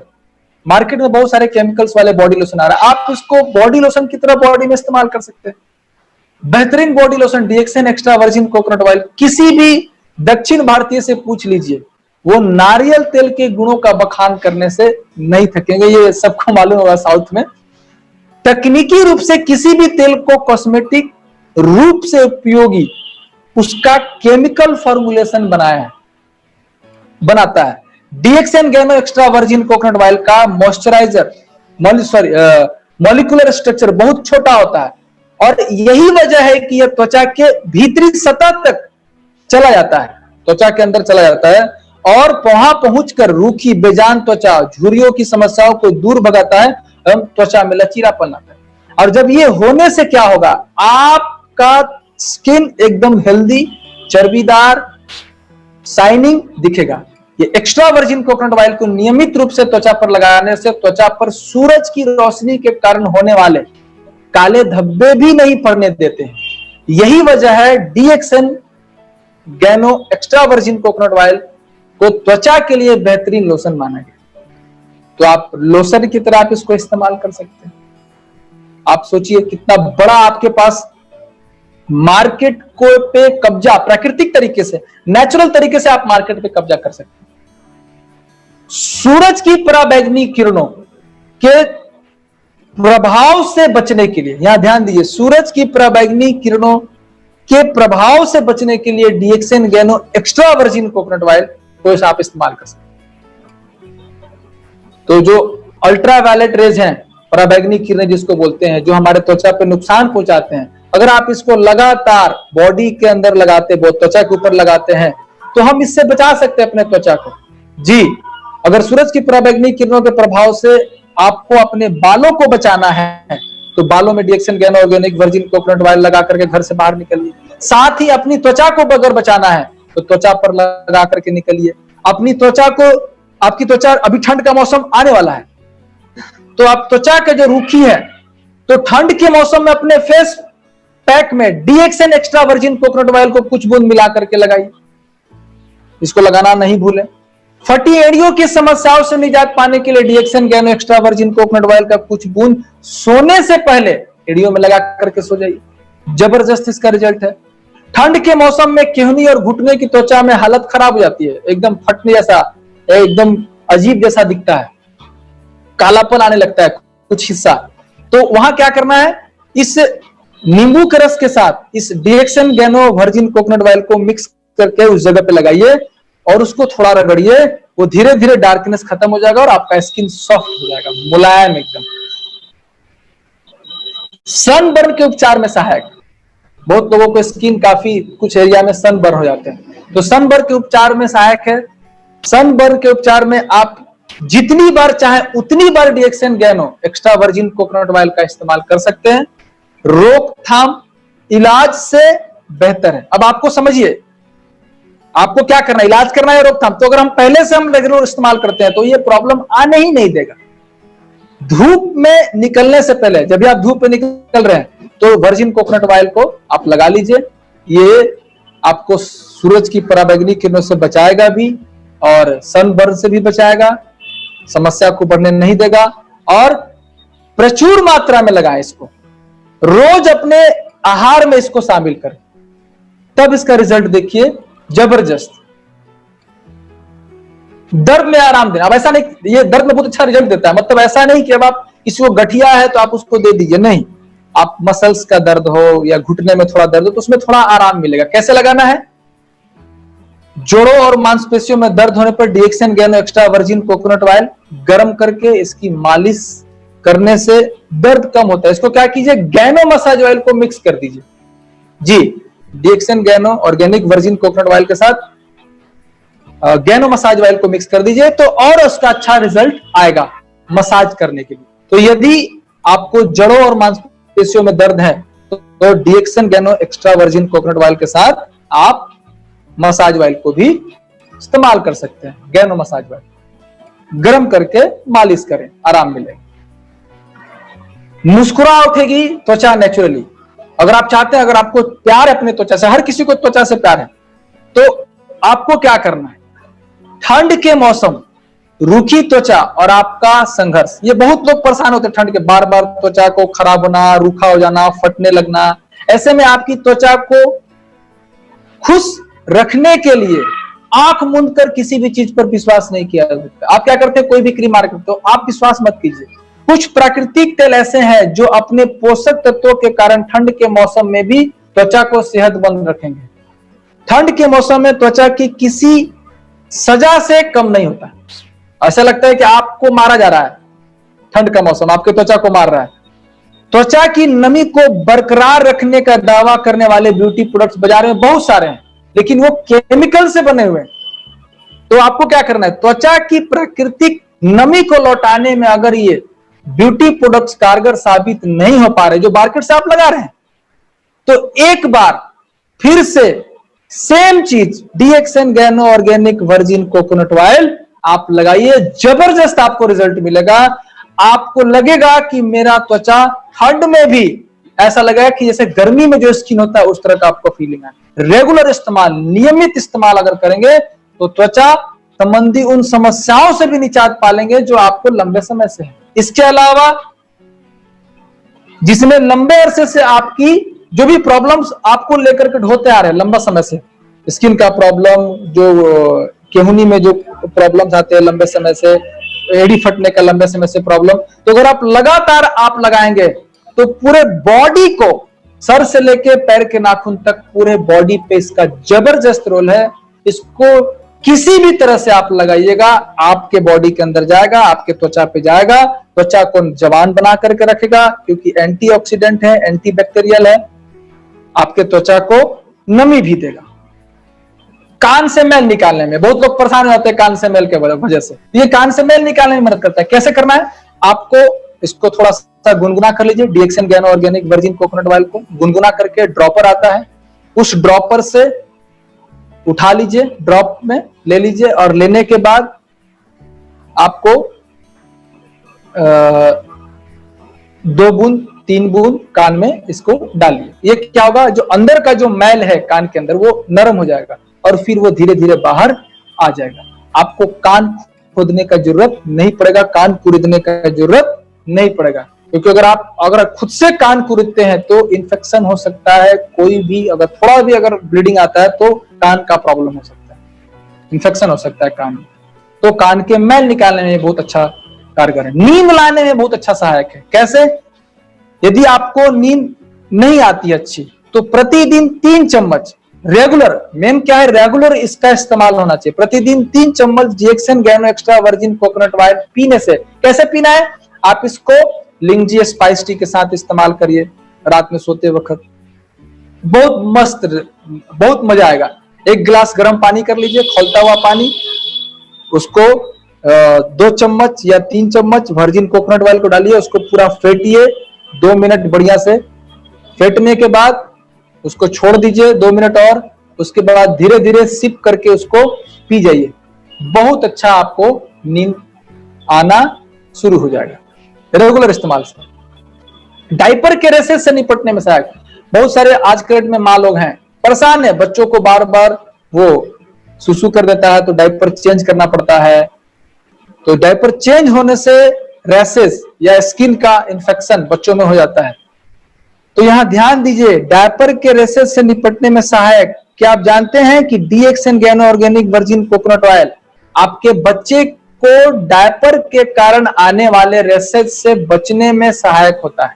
मार्केट में बहुत सारे केमिकल्स वाले बॉडी लोशन आ रहा है, आप इसको बॉडी लोशन की तरह बॉडी में इस्तेमाल कर सकते हैं। बेहतरीन body lotion DXN extra virgin coconut oil, किसी भी दक्षिण भारतीय से पूछ लीजिए, वो नारियल तेल के गुणों का बखान करने से नहीं थकेंगे। ये सबको मालूम होगा साउथ में तकनीकी रूप से किसी भी तेल को कॉस्मेटिक रूप से उपयोगी उसका केमिकल फॉर्मुलेशन बनाता है। DXN Gano extra virgin coconut oil का मॉइस्चराइजर मॉलिक्यूलर स्ट्रक्चर बहुत छोटा होता है और यही वजह है कि यह त्वचा के भीतरी सतह तक चला जाता है, त्वचा के अंदर चला जाता है और वहां पहुंचकर रूखी बेजान त्वचा झुर्रियों की समस्याओं को दूर भगाता है एवं त्वचा में लचीलापन आता है। और जब ये होने से क्या होगा, आपका स्किन एकदम हेल्दी, चर्बीदार, शाइनिंग दिखेगा। ये एक्स्ट्रा वर्जिन कोकोनट ऑयल को नियमित रूप से त्वचा पर लगाने से त्वचा पर सूरज की रोशनी के कारण होने वाले काले धब्बे भी नहीं पड़ने देते हैं। यही वजह है DXN Gano extra virgin coconut oil को त्वचा के लिए बेहतरीन लोशन माना गया। तो आप लोशन की तरह आप इसको इस्तेमाल कर सकते हैं। आप सोचिए कितना बड़ा आपके पास मार्केट को पे कब्जा, प्राकृतिक तरीके से, नेचुरल तरीके से आप मार्केट पे कब्जा कर सकते हैं। सूरज की पराबैंगनी किरणों के प्रभाव से बचने के लिए, यहां ध्यान दीजिए, सूरज की पराबैंगनी किरणों के प्रभाव से बचने के लिए DXN Gano extra virgin coconut oil को आप इस्तेमाल कर सकते हैं। तो जो अल्ट्रावायलेट रेज हैं, पराबैंगनी किरणें जिसको बोलते हैं, जो हमारे त्वचा पे नुकसान पहुंचाते हैं, अगर आप इसको लगातार बॉडी के अंदर लगाते, त्वचा के ऊपर लगाते हैं, तो हम इससे बचा सकते हैं अपने त्वचा को। जी, अगर सूरज की पराबैंगनी किरणों के प्रभाव से आपको अपने बालों को बचाना है तो बालों में DXN Gano organic virgin coconut oil लगा करके घर से बाहर निकलिए। साथ ही अपनी त्वचा को अगर बचाना है तो त्वचा पर लगा करके निकलिए। अपनी त्वचा को, आपकी त्वचा, अभी ठंड का मौसम आने वाला है, तो आप त्वचा के जो रूखी है तो ठंड के मौसम में अपने फेस पैक में DXN extra virgin coconut oil को कुछ बूंद मिला करके लगाइए। इसको लगाना नहीं भूलें। फटी एड़ियों की समस्याओं से निजात पाने के लिए DXN Gano extra virgin coconut oil का कुछ बूंद सोने से पहले एड़ियों में लगा करके सो जाइए। जबरदस्त इसका रिजल्ट है। ठंड के मौसम में केहनी और घुटने की त्वचा में हालत खराब हो जाती है, एकदम फटने जैसा, एकदम अजीब जैसा दिखता है, कालापन आने लगता है कुछ हिस्सा, तो वहां क्या करना है, इस नींबू के रस के साथ इस डीएक्सएन गैनो वर्जिन कोकोनट ऑयल को मिक्स करके उस जगह पे लगाइए और उसको थोड़ा रगड़िए। वो धीरे धीरे डार्कनेस खत्म हो जाएगा और आपका स्किन सॉफ्ट हो जाएगा, मुलायम एकदम। सनबर्न के उपचार में सहायक, बहुत लोगों को स्किन काफी कुछ एरिया में सनबर्न हो जाते हैं, तो सनबर्न के उपचार में सहायक है। सनबर्न के उपचार में आप जितनी बार चाहे उतनी बार DXN Gano extra virgin coconut oil का इस्तेमाल कर सकते हैं। रोकथाम इलाज से बेहतर है। अब आपको समझिए, आपको क्या करना है, इलाज करना है, रोकथाम। तो अगर हम पहले से हम रेगुलर इस्तेमाल करते हैं तो ये प्रॉब्लम आने ही नहीं देगा। धूप में निकलने से पहले, जब भी आप धूप में निकल रहे हैं तो वर्जिन कोकोनट ऑयल को आप लगा लीजिए। ये आपको सूरज की पराबैंगनी किरणों से बचाएगा भी और सनबर्न से भी बचाएगा, समस्या को बढ़ने नहीं देगा। और प्रचुर मात्रा में लगाएं इसको, रोज अपने आहार में इसको शामिल करें, तब इसका रिजल्ट देखिए जबरदस्त। दर्द में आराम देना। अब ऐसा नहीं, ये दर्द में बहुत अच्छा रिजल्ट देता है, मतलब ऐसा नहीं कि अब आप किसी को गठिया है तो आप उसको दे दीजिए, नहीं। आप मसल्स का दर्द हो या घुटने में थोड़ा दर्द हो तो उसमें थोड़ा आराम मिलेगा। कैसे लगाना है, जोड़ों और मांसपेशियों में दर्द होने पर DXN Gano extra virgin coconut oil गर्म करके इसकी मालिश करने से दर्द कम होता है। इसको क्या कीजिए, गैनो मसाज ऑयल को मिक्स कर दीजिए। जी, DXN Gano organic virgin coconut oil के साथ गैनो मसाज ऑयल को मिक्स कर दीजिए तो और उसका अच्छा रिजल्ट आएगा मसाज करने के लिए। तो यदि आपको जड़ों और मांसपेशियों में दर्द है तो DXN Gano extra virgin coconut oil के साथ आप मसाज ऑयल को भी इस्तेमाल कर सकते हैं। गैनो मसाज ऑयल गर्म करके मालिश करें, आराम मिलेगा। मुस्कुरा उठेगी त्वचा नेचुरली। अगर आप चाहते हैं, अगर आपको प्यार है अपने त्वचा से, हर किसी को त्वचा से प्यार है, तो आपको क्या करना है, ठंड के मौसम, रूखी त्वचा और आपका संघर्ष, ये बहुत लोग परेशान होते हैं ठंड के, बार बार त्वचा को खराब होना, रूखा हो जाना, फटने लगना। ऐसे में आपकी त्वचा को खुश रखने के लिए आंख मूंद कर किसी भी चीज पर विश्वास नहीं किया जाता। आप क्या करते हैं, कोई भी क्रीम मार्केट, तो आप विश्वास मत कीजिए। कुछ प्राकृतिक तेल ऐसे हैं जो अपने पोषक तत्वों के कारण ठंड के मौसम में भी त्वचा को सेहतमंद रखेंगे। ठंड के मौसम में त्वचा की किसी सजा से कम नहीं होता। ऐसा लगता है कि आपको मारा जा रहा है, ठंड का मौसम आपके त्वचा को मार रहा है। त्वचा की नमी को बरकरार रखने का दावा करने वाले ब्यूटी प्रोडक्ट्स बाजार में बहुत सारे हैं, लेकिन वो केमिकल से बने हुए हैं। तो आपको क्या करना है, त्वचा की प्राकृतिक नमी को लौटाने में अगर ये ब्यूटी प्रोडक्ट्स कारगर साबित नहीं हो पा रहे जो मार्केट से आप लगा रहे हैं, तो एक बार फिर से सेम चीज DXN गैनो organic virgin coconut oil आप लगाइए, जबरदस्त आपको रिजल्ट मिलेगा। आपको लगेगा कि मेरा त्वचा ठंड में भी ऐसा लगेगा कि जैसे गर्मी में जो स्किन होता है उस तरह का आपको फीलिंग है। रेगुलर इस्तेमाल, नियमित इस्तेमाल अगर करेंगे तो त्वचा संबंधी उन समस्याओं से भी निजात पालेंगे जो आपको लंबे समय से है। इसके अलावा जिसमें लंबे अरसे से आपकी जो भी प्रॉब्लम्स आपको लेकर के होते आ रहे हैं लंबा समय से, स्किन का प्रॉब्लम, जो केहूनी में जो प्रॉब्लम्स आते हैं लंबे समय से, एड़ी फटने का लंबे समय से प्रॉब्लम, तो अगर आप लगातार आप लगाएंगे तो पूरे बॉडी को, सर से लेके पैर के नाखून तक पूरे बॉडी पे इसका जबरदस्त रोल है। इसको किसी भी तरह से आप लगाइएगा, आपके बॉडी के अंदर जाएगा, आपके त्वचा पे जाएगा, त्वचा को जवान बना करके रखेगा, क्योंकि एंटीऑक्सीडेंट है, एंटीबैक्टीरियल है, आपके त्वचा को नमी भी देगा। कान से मैल निकालने में बहुत लोग परेशान हो जाते हैं कान से मैल के वजह से, ये कान से मैल निकालने में मदद करता है। कैसे करना है, आपको इसको थोड़ा सा गुनगुना कर लीजिए, DXN गैनो organic virgin coconut oil को गुनगुना करके ड्रॉपर आता है, उस ड्रॉपर से उठा लीजिए, ड्रॉप में ले लीजिए, और लेने के बाद आपको 2 बूंद 3 बूंद कान में इसको डालिए। ये क्या होगा, जो अंदर का जो मैल है कान के अंदर वो नरम हो जाएगा और फिर वो धीरे धीरे बाहर आ जाएगा। आपको कान खोदने का जरूरत नहीं पड़ेगा, कान कुरीदने का जरूरत नहीं पड़ेगा, क्योंकि अगर खुद से कान कुरीदते हैं तो इन्फेक्शन हो सकता है। कोई भी अगर थोड़ा भी अगर ब्लीडिंग आता है तो कान का प्रॉब्लम हो सकता है, इन्फेक्शन हो सकता है कान में। तो कान के मैल निकालने में बहुत अच्छा कारगर है। नींद लाने में बहुत अच्छा सहायक है। कैसे, यदि आपको नींद नहीं आती अच्छी तो प्रतिदिन 3 चम्मच रेगुलर, मेन क्या है, रेगुलर इसका इस्तेमाल होना चाहिए। प्रतिदिन 3 चम्मच DXN गैनो extra virgin coconut oil पीने से, कैसे पीना है, आप इसको लिंगजी स्पाइस टी के साथ इस्तेमाल करिए रात में सोते वक्त, बहुत मस्त, बहुत मजा आएगा। 1 गिलास गर्म पानी कर लीजिए, खौलता हुआ पानी, उसको 2 चम्मच या 3 चम्मच वर्जिन कोकोनट ऑयल को डालिए, उसको पूरा फेंटिए 2 मिनट बढ़िया से। फेंटने के बाद उसको छोड़ दीजिए 2 मिनट और, उसके बाद धीरे धीरे सिप करके उसको पी जाइए। बहुत अच्छा आपको नींद आना शुरू हो जाएगा रेगुलर इस्तेमाल से। डायपर के रेशेस से निपटने में सहायक। बहुत सारे आज के डेट में माँ लोग हैं परेशान है, बच्चों को बार बार वो सुसु कर देता है तो डायपर चेंज करना पड़ता है। तो डायपर चेंज होने से रैशेस या स्किन का इंफेक्शन बच्चों में हो जाता है। तो यहां ध्यान दीजिए, डायपर के रेशेस से निपटने में सहायक। क्या आप जानते हैं कि DXN गैनो organic virgin coconut oil आपके बच्चे को डायपर के कारण आने वाले रेशेस से बचने में सहायक होता है।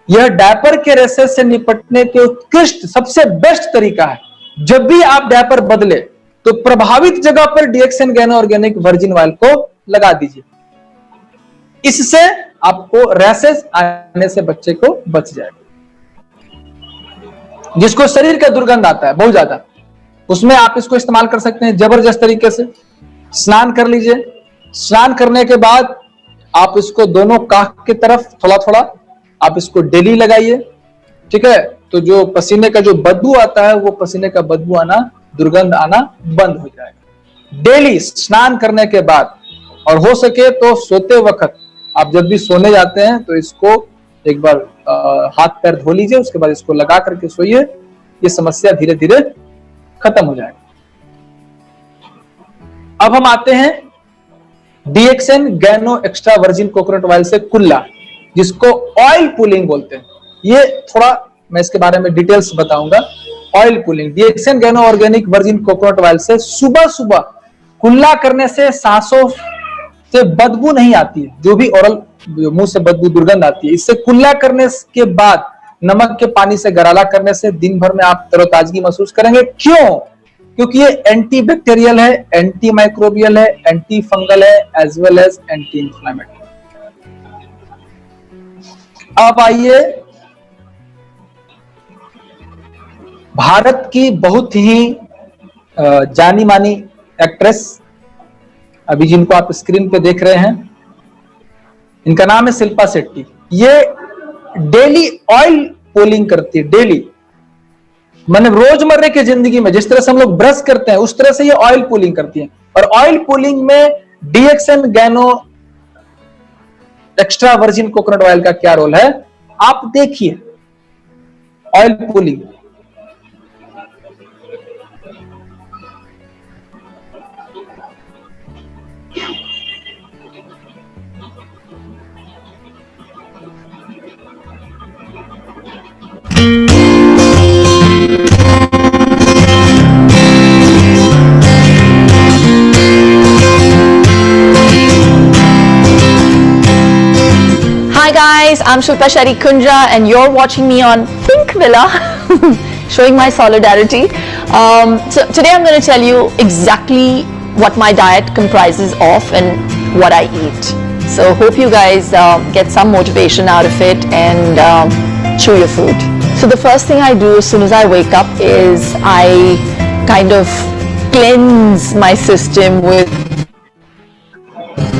यह डायपर के रेशेस से निपटने के उत्कृष्ट सबसे बेस्ट तरीका है। जब भी आप डायपर बदले तो प्रभावित जगह पर DXN गैनो ऑर्गेनिक वर्जिन ऑयल को लगा दीजिए। इससे आपको रैशेस आने से बच्चे को बच जाएगा। जिसको शरीर का दुर्गंध आता है बहुत ज्यादा, उसमें आप इसको इस्तेमाल कर सकते हैं जबरदस्त तरीके से। स्नान कर लीजिए, स्नान करने के बाद आप इसको दोनों काख की तरफ थोड़ा थोड़ा आप इसको डेली लगाइए, ठीक है। तो जो पसीने का जो बदबू आता है वो पसीने का बदबू आना, दुर्गंध आना बंद हो जाएगा डेली स्नान करने के बाद। और हो सके तो सोते वक्त आप जब भी सोने जाते हैं तो इसको एक बार हाथ पैर धो लीजिए, उसके बाद इसको लगा करके सोइए। ये समस्या धीरे धीरे खत्म हो जाएगी। अब हम आते हैं DXN गैनो extra virgin coconut oil से कुल्ला, जिसको ऑयल पुलिंग बोलते हैं। ये थोड़ा मैं इसके बारे में डिटेल्स बताऊंगा। Oil pulling, डीएक्सन गैनो organic virgin coconut oil से सुबह सुबह कुल्ला करने से सांसों से बदबू नहीं आती है, जो भी ओरल मुंह से बदबू दुर्गंध आती है। इससे कुल्ला करने के बाद नमक के पानी से गरारा करने से दिन भर में आप तरोताजगी महसूस करेंगे। क्यों? क्योंकि ये एंटी बैक्टीरियल है, एंटी माइक्रोबियल है, एंटी फंगल है, as well as anti inflammatory. अब आइए भारत की बहुत ही जानी मानी एक्ट्रेस, अभी जिनको आप स्क्रीन पे देख रहे हैं, इनका नाम है शिल्पा शेट्टी। ये डेली ऑयल पुलिंग करती है, डेली, मैंने रोजमर्रा की जिंदगी में जिस तरह से हम लोग ब्रश करते हैं उस तरह से ये ऑयल पुलिंग करती है। और ऑयल पुलिंग में डीएक्सन गैनो एक्स्ट्रा वर्जिन कोकोनट ऑयल का क्या रोल है, आप देखिए। Oil pulling Hi guys, I'm Shilpa Shetty Kunja and you're watching me on Pink Villa, showing my solidarity. So today I'm going to tell you exactly what my diet comprises of and what I eat. So hope you guys get some motivation out of it and chew your food. So the first thing I do as soon as I wake up is I kind of cleanse my system with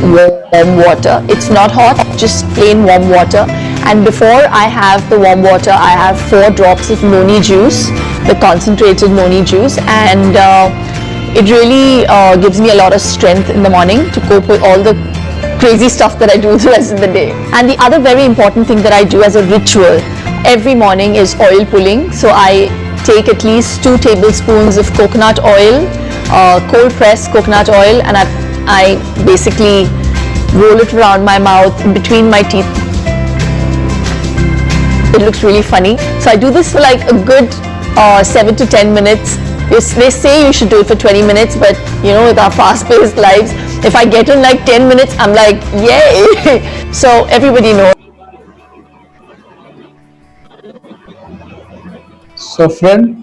warm water. It's not hot, just plain warm water. And before I have the warm water, I have 4 drops of noni juice, the concentrated noni juice, and it really gives me a lot of strength in the morning to cope with all the crazy stuff that I do the rest of the day. And the other very important thing that I do as a ritual every morning is oil pulling. So I take at least 2 tablespoons of coconut oil, cold pressed coconut oil, and I basically roll it around my mouth between my teeth. It looks really funny. So I do this for like a good 7 to 10 minutes. They say you should do it for 20 minutes, but you know, with our fast-paced lives, if I get in like 10 minutes, I'm like, yay! So everybody knows. So friend,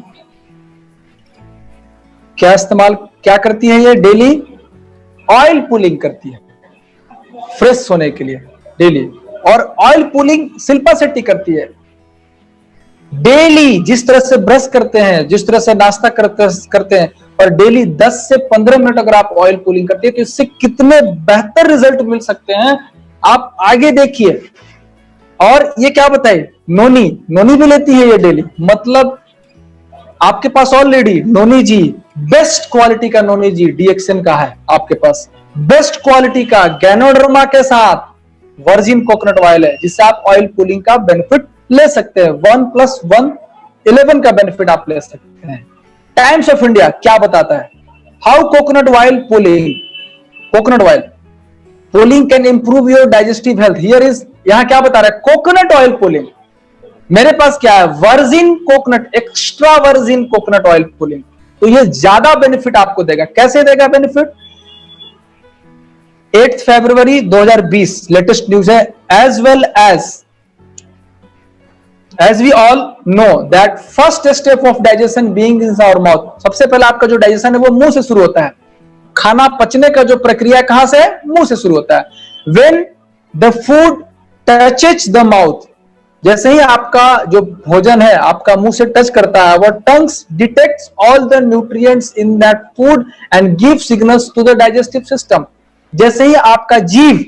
क्या करती है ये? डेली ऑयल पुलिंग करती है फ्रेश होने के लिए डेली। और ऑयल पुलिंग शिल्पा शेट्टी करती है डेली। जिस तरह से ब्रश करते हैं, जिस तरह से नाश्ता करते हैं, और डेली 10 से 15 मिनट अगर आप ऑयल पुलिंग करते हैं तो इससे कितने बेहतर रिजल्ट मिल सकते हैं, आप आगे देखिए। और ये क्या बताए, नोनी भी लेती है ये डेली। मतलब आपके पास ऑलरेडी नोनी जी, बेस्ट क्वालिटी का नोनी जी डीएक्सन का है आपके पास, बेस्ट क्वालिटी का गैनोडर्मा के साथ वर्जिन कोकोनट ऑयल है, जिससे आप ऑयल पुलिंग का बेनिफिट ले सकते हैं। 1+1 11 का बेनिफिट आप ले सकते हैं। टाइम्स ऑफ इंडिया क्या बताता है, how coconut oil pulling can improve your digestive health. Here is, यहां क्या बता रहा है, कोकोनट ऑयल पुलिंग। मेरे पास क्या है, virgin coconut, extra virgin coconut oil pulling. तो ये ज्यादा बेनिफिट आपको देगा। कैसे देगा बेनिफिट? 8 फरवरी 2020 लेटेस्ट न्यूज है। As well as we all know that first step of digestion being in our mouth. सबसे पहले आपका जो डाइजेशन है वो मुंह से शुरू होता है। खाना पचने का जो प्रक्रिया कहां से? मुंह से शुरू होता है। When the food touches the mouth, जैसे ही आपका जो भोजन है आपका मुंह से टच करता है, वो tongues detects all the nutrients in that food and give signals to the digestive system. जैसे ही आपका जीव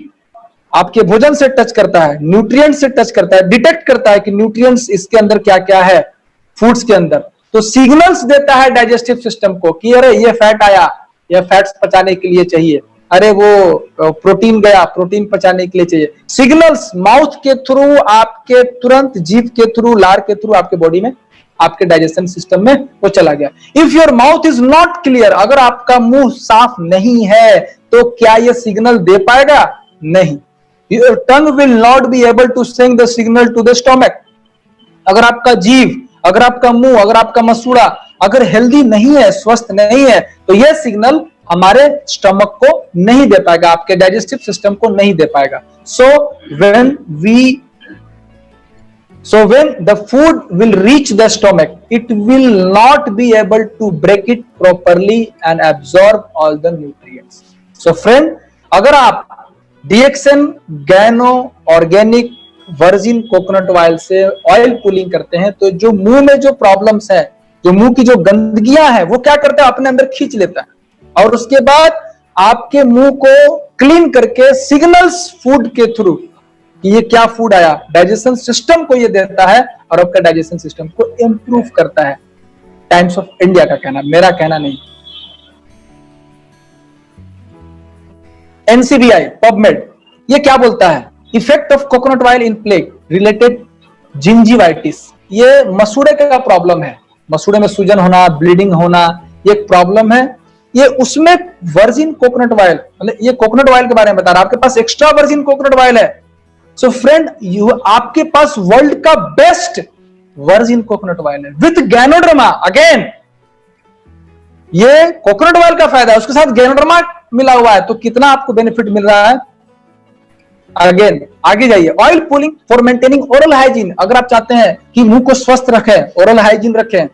आपके भोजन से टच करता है, न्यूट्रिएंट्स से टच करता है, डिटेक्ट करता है कि न्यूट्रिएंट्स इसके अंदर क्या क्या है फूड्स के अंदर, तो सिग्नल्स देता है डाइजेस्टिव सिस्टम को कि अरे ये फैट आया, ये फैट्स पचाने के लिए चाहिए, अरे वो प्रोटीन गया, प्रोटीन पचाने के लिए चाहिए। सिग्नल्स माउथ के थ्रू, आपके तुरंत जीभ के थ्रू, लार के थ्रू आपके बॉडी में, आपके डाइजेशन सिस्टम में वो चला गया। If your mouth is not clear, अगर आपका मुंह साफ नहीं है तो क्या ये सिग्नल दे पाएगा? नहीं। Your tongue will not be able to send the signal to the stomach. अगर आपका जीभ अगर आपका मुंह, अगर आपका मसूड़ा अगर हेल्दी नहीं है, स्वस्थ नहीं है, तो यह सिग्नल हमारे स्टमक को नहीं दे पाएगा, आपके डाइजेस्टिव सिस्टम को नहीं दे पाएगा. So when the food will reach the stomach, it will not be able to break it properly and absorb all the nutrients. So friend, अगर आप DXN गैनो organic virgin coconut oil से ऑयल पुलिंग करते हैं, तो जो मुंह में जो प्रॉब्लम्स है, जो मुंह की जो गंदगियां है, वो क्या करता है, अपने अंदर खींच लेता है, और उसके बाद आपके मुंह को क्लीन करके सिग्नल्स फूड के थ्रू कि ये क्या फूड आया, डाइजेशन सिस्टम को ये देता है, और आपका डाइजेशन सिस्टम को इंप्रूव करता है. टाइम्स ऑफ इंडिया का कहना, मेरा कहना नहीं. NCBI PubMed ये क्या बोलता है, effect of coconut oil in plague related gingivitis. ये मसूड़े का प्रॉब्लम है, मसूड़े में सूजन होना, ब्लीडिंग होना, ये एक प्रॉब्लम है. ये उसमें वर्जिन कोकोनट ऑयल, मतलब ये कोकोनट ऑयल के बारे में बता रहा, आपके पास एक्स्ट्रा वर्जिन कोकोनट ऑयल है. सो फ्रेंड, आपके पास वर्ल्ड का बेस्ट वर्जिन कोकोनट ऑयल है विद गैनोडर्मा. अगेन ये कोकोनट ऑयल का फायदा है, उसके साथ गैनोडर्मा मिला हुआ है, तो कितना आपको बेनिफिट मिल रहा है. अगेन आगे जाइए, oil pulling for maintaining oral hygiene. अगर आप चाहते हैं कि मुंह को स्वस्थ रखें, ओरल हाइजीन रखें,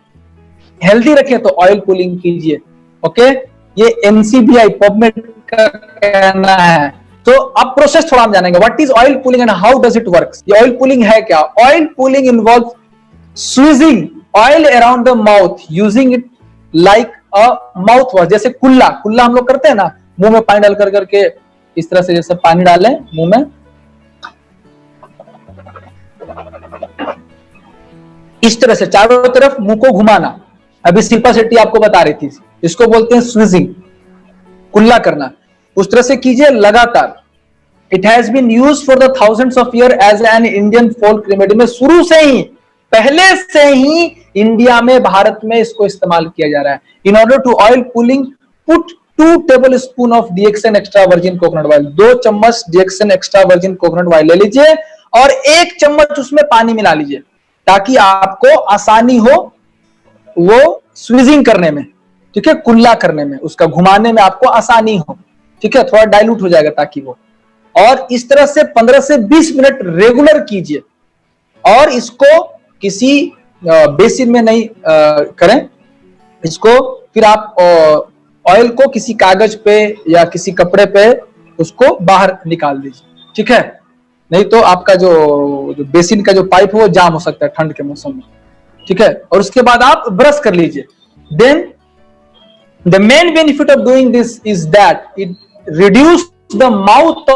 हेल्दी रखें, तो ऑयल पुलिंग कीजिए. ओके, ये NCBI PubMed का कहना है. तो अब प्रोसेस थोड़ा हम जानेंगे, what is oil pulling and how does it works. ये ऑयल पुलिंग है क्या. Oil pulling involve squeezing oil around the mouth using it like a mouth wash. जैसे कुल्ला हम लोग करते हैं ना, मुंह में पानी डाल कर करके इस तरह से, जैसे पानी डालें मुंह में, इस तरह से चारों तरफ मुंह को घुमाना. अभी शिल्पा शेट्टी आपको बता रही थी, इसको बोलते हैं स्क्वीजिंग, कुल्ला करना. उस तरह से कीजिए लगातार. It has been used for the thousands of year as an Indian folk remedy. में शुरू से ही, पहले से ही इंडिया में, भारत में इसको इस्तेमाल किया जा रहा है. In order to oil pulling, put 2 tablespoon of DXN extra virgin coconut oil. 2 चम्मच DXN extra virgin coconut oil ले लीजिए और 1 चम्मच उसमें पानी मिला लीजिए, ताकि आपको आसानी हो वो स्वीजिंग करने में, ठीक है, कुल्ला करने में, उसका घुमाने में आपको आसानी हो, ठीक है, थोड़ा डाइल्यूट हो जाएगा ताकि वो. और इस तरह से 15 से 20 मिनट रेगुलर कीजिए, और इसको किसी बेसिन में नहीं करें. इसको फिर आप ऑयल को किसी कागज पे या किसी कपड़े पे उसको बाहर निकाल दीजिए, ठीक है, नहीं तो आपका जो बेसिन का जो पाइप है वो जाम हो सकता है ठंड के मौसम में, ठीक है. और उसके बाद आप ब्रश कर लीजिए. Then the main benefit of doing this is that it reduce the amount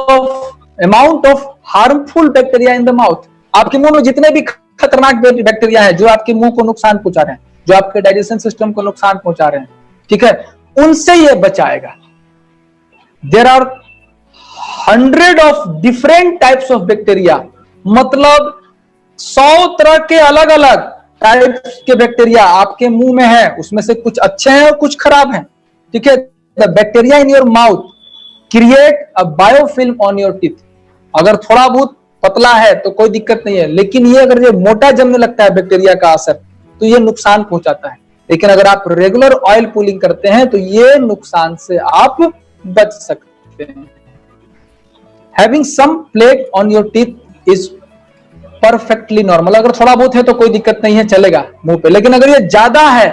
of harmful bacteria in the mouth. आपके मुंह में जितने भी खतरनाक बैक्टीरिया है, जो आपके मुंह को नुकसान पहुंचा रहे हैं, जो आपके डाइजेशन सिस्टम को नुकसान पहुंचा रहे हैं, ठीक है, उनसे ये बचाएगा. There are 100 of different types of bacteria, मतलब 100 तरह के अलग अलग टाइप्स के बैक्टीरिया आपके मुंह में है. उसमें से कुछ अच्छे हैं और कुछ खराब हैं, ठीक है. The bacteria in your mouth create a biofilm on your teeth. अगर थोड़ा बहुत पतला है तो कोई दिक्कत नहीं है, लेकिन ये अगर ये मोटा जमने लगता है बैक्टीरिया का असर, तो ये नुकसान पहुंचाता है. लेकिन अगर आप रेगुलर ऑयल पुलिंग करते हैं तो ये नुकसान से आप बच सकते हैं. Having some plaque on your teeth is perfectly normal. अगर थोड़ा बहुत है तो कोई दिक्कत नहीं है, चलेगा मुंह पे. लेकिन अगर ये ज्यादा है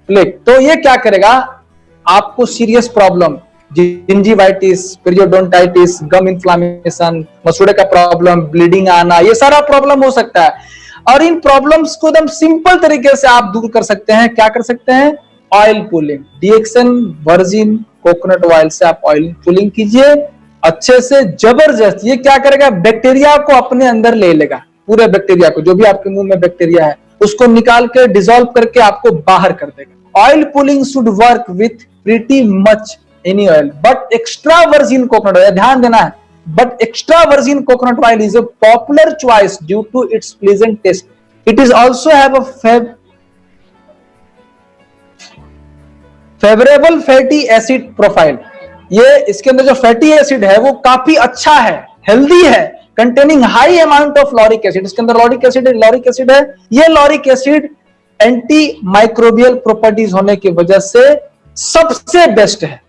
प्लेग, तो ये क्या करेगा, आपको सीरियस प्रॉब्लम, जिंजिवाइटिस, पेरियोडोंटाइटिस, गम इन्फ्लामेशन, मसूड़े का प्रॉब्लम, ब्लीडिंग आना, ये सारा प्रॉब्लम हो सकता है. और इन प्रॉब्लम्स को एकदम सिंपल तरीके से आप दूर कर सकते हैं. क्या कर सकते हैं, oil pulling. DXN virgin coconut oil से आप ऑयल पुलिंग कीजिए अच्छे से, जबरदस्त. ये क्या करेगा, बैक्टीरिया को अपने अंदर ले लेगा, पूरे बैक्टीरिया को, जो भी आपके मुंह में बैक्टीरिया है उसको निकाल के डिसॉल्व करके आपको बाहर कर देगा. Oil pulling should work with pretty much any oil, but extra virgin coconut oil, ध्यान देना है, but extra virgin coconut oil is a popular choice due to its pleasant taste. It is also have a favorable fatty acid profile. ये इसके अंदर जो फैटी एसिड है वो काफी अच्छा है, हेल्दी है, containing high amount of lauric acid. इसके अंदर lauric acid है। ये lauric acid anti microbial properties होने की वजह से सबसे बेस्ट है।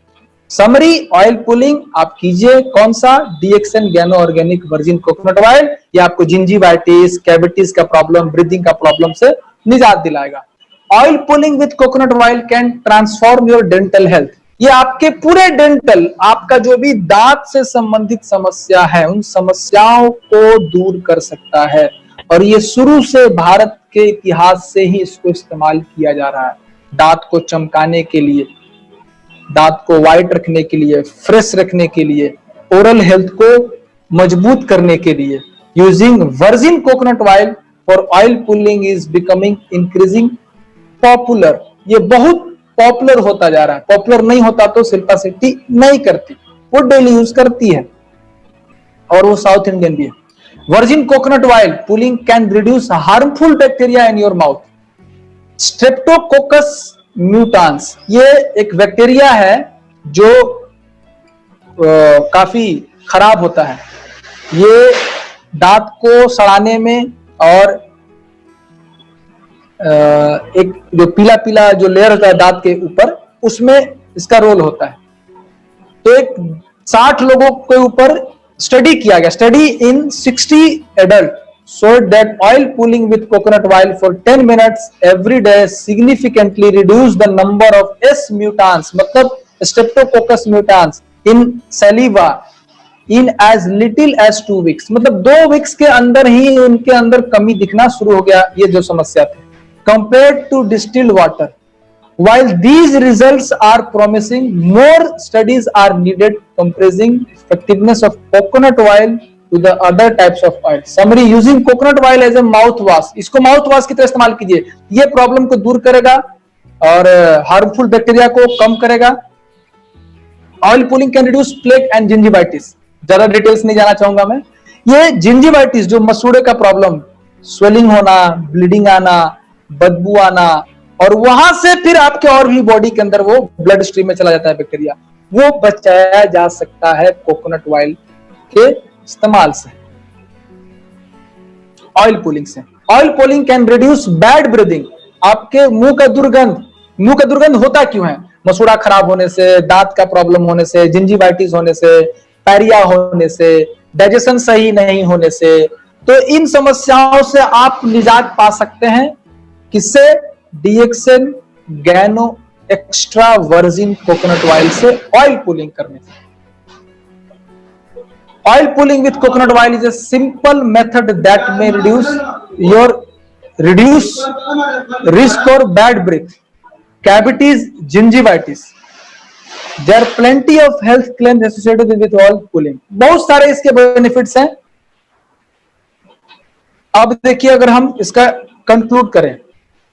समरी, ऑयल पुलिंग आप कीजिए कौन सा, DXN Gano organic virgin coconut oil. ये आपको जिंजिवाइटिस, कैविटीज का प्रॉब्लम, ब्रीदिंग का प्रॉब्लम से निजात दिलाएगा। Oil pulling with coconut oil can transform your dental health. ये आपके पूरे डेंटल, आपका जो भी दांत से संबंधित समस्या है उन समस्याओं को दूर कर सकता है। और ये शुरू से भारत के इतिहास से ही इसको इस्तेमाल किया जा रहा है, दांत को चमकाने के लिए, दांत को व्हाइट रखने के लिए, फ्रेश रखने के लिए, ओरल हेल्थ को मजबूत करने के लिए। Using virgin coconut oil for oil pulling is becoming increasing popular. ये बहुत पॉपुलर होता जा रहा है। पॉपुलर नहीं होता तो शिल्पा शेट्टी नहीं करती, वो डेली यूज करती है और वो साउथ इंडियन भी है। Virgin coconut oil pulling can reduce harmful bacteria in your mouth. Streptococcus mutans, ये एक बैक्टीरिया है जो काफी खराब होता है। ये दांत को सड़ाने में और एक जो पीला पीला जो लेयर होता है दांत के ऊपर, उसमें इसका रोल होता है। तो एक 60 लोगों के ऊपर स्टडी किया गया, study in 60 adult showed that oil pulling with coconut oil for 10 minutes every day significantly reduced the number of S mutans, मतलब Streptococcus mutans in saliva in as little as 2 weeks। मतलब 2 weeks के अंदर ही उनके अंदर कमी दिखना शुरू हो गया, ये जो समस्या थी। Compared to distilled water, while these results are promising, more studies are needed comparing effectiveness of coconut oil to the other types of oil. Summary, using coconut oil as a mouth wash, इसको माउथ वॉश की तरह इस्तेमाल कीजिए। ये प्रॉब्लम को दूर करेगा और हार्मफुल बैक्टीरिया को कम करेगा। Oil pulling can reduce plague and gingivitis. ज्यादा डिटेल्स नहीं जाना चाहूंगा मैं। ये जिंजिवाइटिस जो मसूड़े का प्रॉब्लम, स्वेलिंग होना, ब्लीडिंग आना, बदबू आना, और वहां से फिर आपके और भी बॉडी के अंदर वो ब्लड स्ट्रीम में चला जाता है बैक्टीरिया, वो बचाया जा सकता है कोकोनट ऑयल के इस्तेमाल से, ऑयल पुलिंग से। Oil pulling can reduce bad breathing. आपके मुंह का दुर्गंध होता क्यों है? मसूड़ा खराब होने से, दांत का प्रॉब्लम होने से, जिंजिवाइटिस होने से, पैरिया होने से, डाइजेशन सही नहीं होने से। तो इन समस्याओं से आप निजात पा सकते हैं किससे? DXN Gano extra virgin coconut oil से, ऑयल पुलिंग करने से। Oil pulling with coconut oil is a simple method that may reduce risk for bad breath, cavities, gingivitis. There are plenty of health claims associated with oil pulling. बहुत सारे इसके बेनिफिट्स हैं। अब देखिए, अगर हम इसका कंक्लूड करें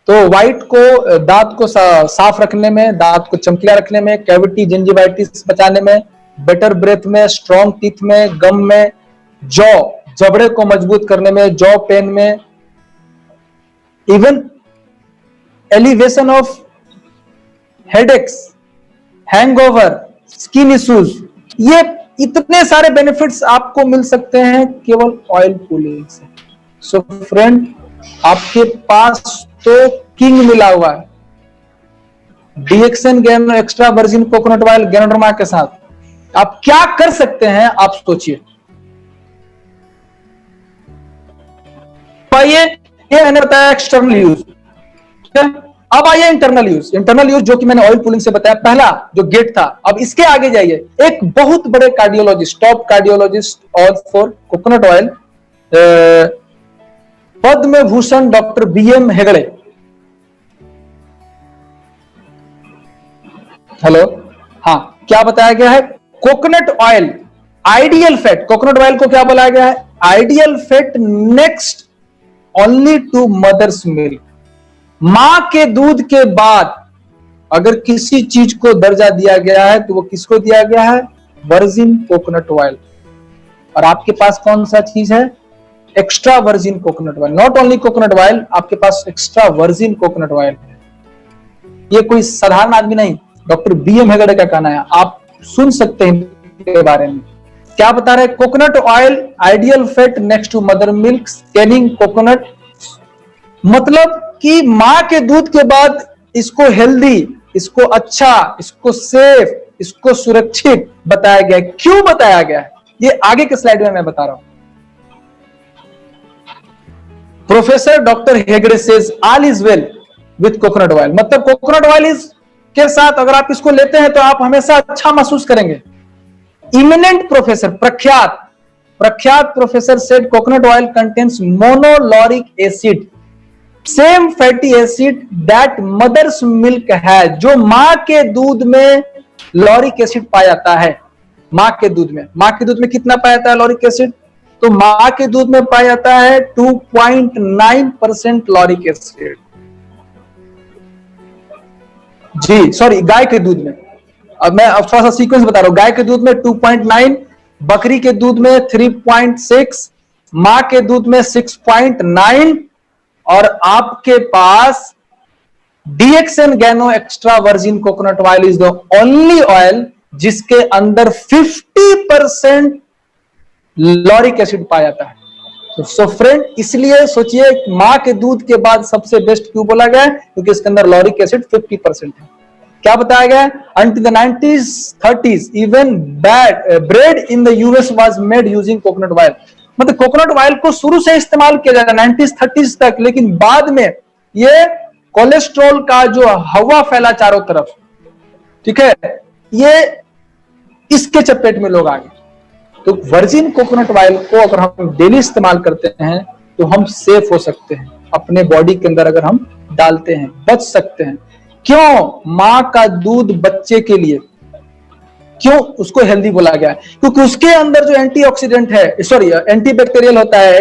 तो व्हाइट को, दांत को साफ रखने में, दांत को चमकीला रखने में, कैविटी, जिंजिवाइटिस बचाने में, बेटर ब्रेथ में, स्ट्रॉन्ग टीथ में, गम में, जबड़े को मजबूत करने में, जॉ पेन में, even elevation of headaches, hangover, skin issues, ये इतने सारे बेनिफिट्स आपको मिल सकते हैं केवल ऑयल पुलिंग से। सो फ्रेंड, आपके पास तो किंग मिला हुआ है, DXN Gano extra virgin coconut oil ganoderma के साथ। आप क्या कर सकते हैं, आप सोचिए। ये मैंने बताया एक्सटर्नल यूज, ठीक है। अब आइए इंटरनल यूज। इंटरनल यूज जो कि मैंने ऑयल पुलिंग से बताया, पहला जो गेट था। अब इसके आगे जाइए, एक बहुत बड़े कार्डियोलॉजिस्ट, टॉप कार्डियोलॉजिस्ट और for coconut oil, Padma Bhushan doctor BM Hegde. Hello, हाँ, क्या बताया गया है? Coconut oil ideal fat, coconut oil को क्या बोला गया है? Ideal fat next only to mother's milk. मां के दूध के बाद अगर किसी चीज को दर्जा दिया गया है तो वो किसको दिया गया है? Virgin coconut oil. और आपके पास कौन सा चीज है? Extra virgin coconut oil. Not only coconut oil, आपके पास एक्स्ट्रा वर्जिन कोकोनट ऑयल है। ये कोई साधारण आदमी नहीं, डॉक्टर बीएम हेगड़े का कहना है। आप सुन सकते हैं इनके बारे में। क्या बता रहे हैं? Coconut oil ideal fat next to mother milk, scanning coconut, मतलब कि मां के दूध के बाद इसको हेल्दी, इसको अच्छा, इसको सेफ, इसको सुरक्षित बताया गया है। क्यों बताया गया है ये आगे के स्लाइड में मैं बता रहा हूं। Professor doctor Hegde says all is well with coconut oil, मतलब कोकोनट ऑयल इज के साथ अगर आप इसको लेते हैं तो आप हमेशा अच्छा महसूस करेंगे। इमिनेंट प्रोफेसर, प्रख्यात professor said coconut oil contains monolauric acid, same fatty acid that mother's milk है, जो मां के दूध में लॉरिक एसिड पाया जाता है। मां के दूध में कितना पाया जाता है लॉरिक एसिड? तो मां के दूध में पाया जाता है 2.9% लॉरिक एसिड। जी सॉरी, गाय के दूध में, अब मैं अब थोड़ा सा सीक्वेंस बता रहा हूं। गाय के दूध में 2.9, बकरी के दूध में 3.6, मां के दूध में 6.9, और आपके पास DXN गैनो extra virgin coconut oil is the only oil जिसके अंदर 50% लॉरिक एसिड पाया जाता है। सो फ्रेंड, इसलिए सोचिए मां के दूध के बाद सबसे बेस्ट क्यों बोला गया है? क्योंकि इसके अंदर लॉरिक एसिड 50% है। क्या बताया गया? Until the 1930s, even bread in the US was made using coconut oil. मतलब कोकोनट ऑयल को शुरू से इस्तेमाल किया जा रहा है 1930s तक, लेकिन बाद में ये कोलेस्ट्रॉल का जो हवा फैला चारों तरफ, ठीक है, ये इसके चपेट में लोग आ गए। तो वर्जिन कोकोनट ऑयल को अगर हम डेली इस्तेमाल करते हैं तो हम सेफ हो सकते हैं, अपने बॉडी के अंदर अगर हम डालते हैं बच सकते हैं। क्यों? मां का दूध बच्चे के लिए क्यों उसको हेल्दी बोला गया है? क्योंकि उसके अंदर जो एंटीऑक्सीडेंट है, सॉरी एंटीबैक्टीरियल होता है,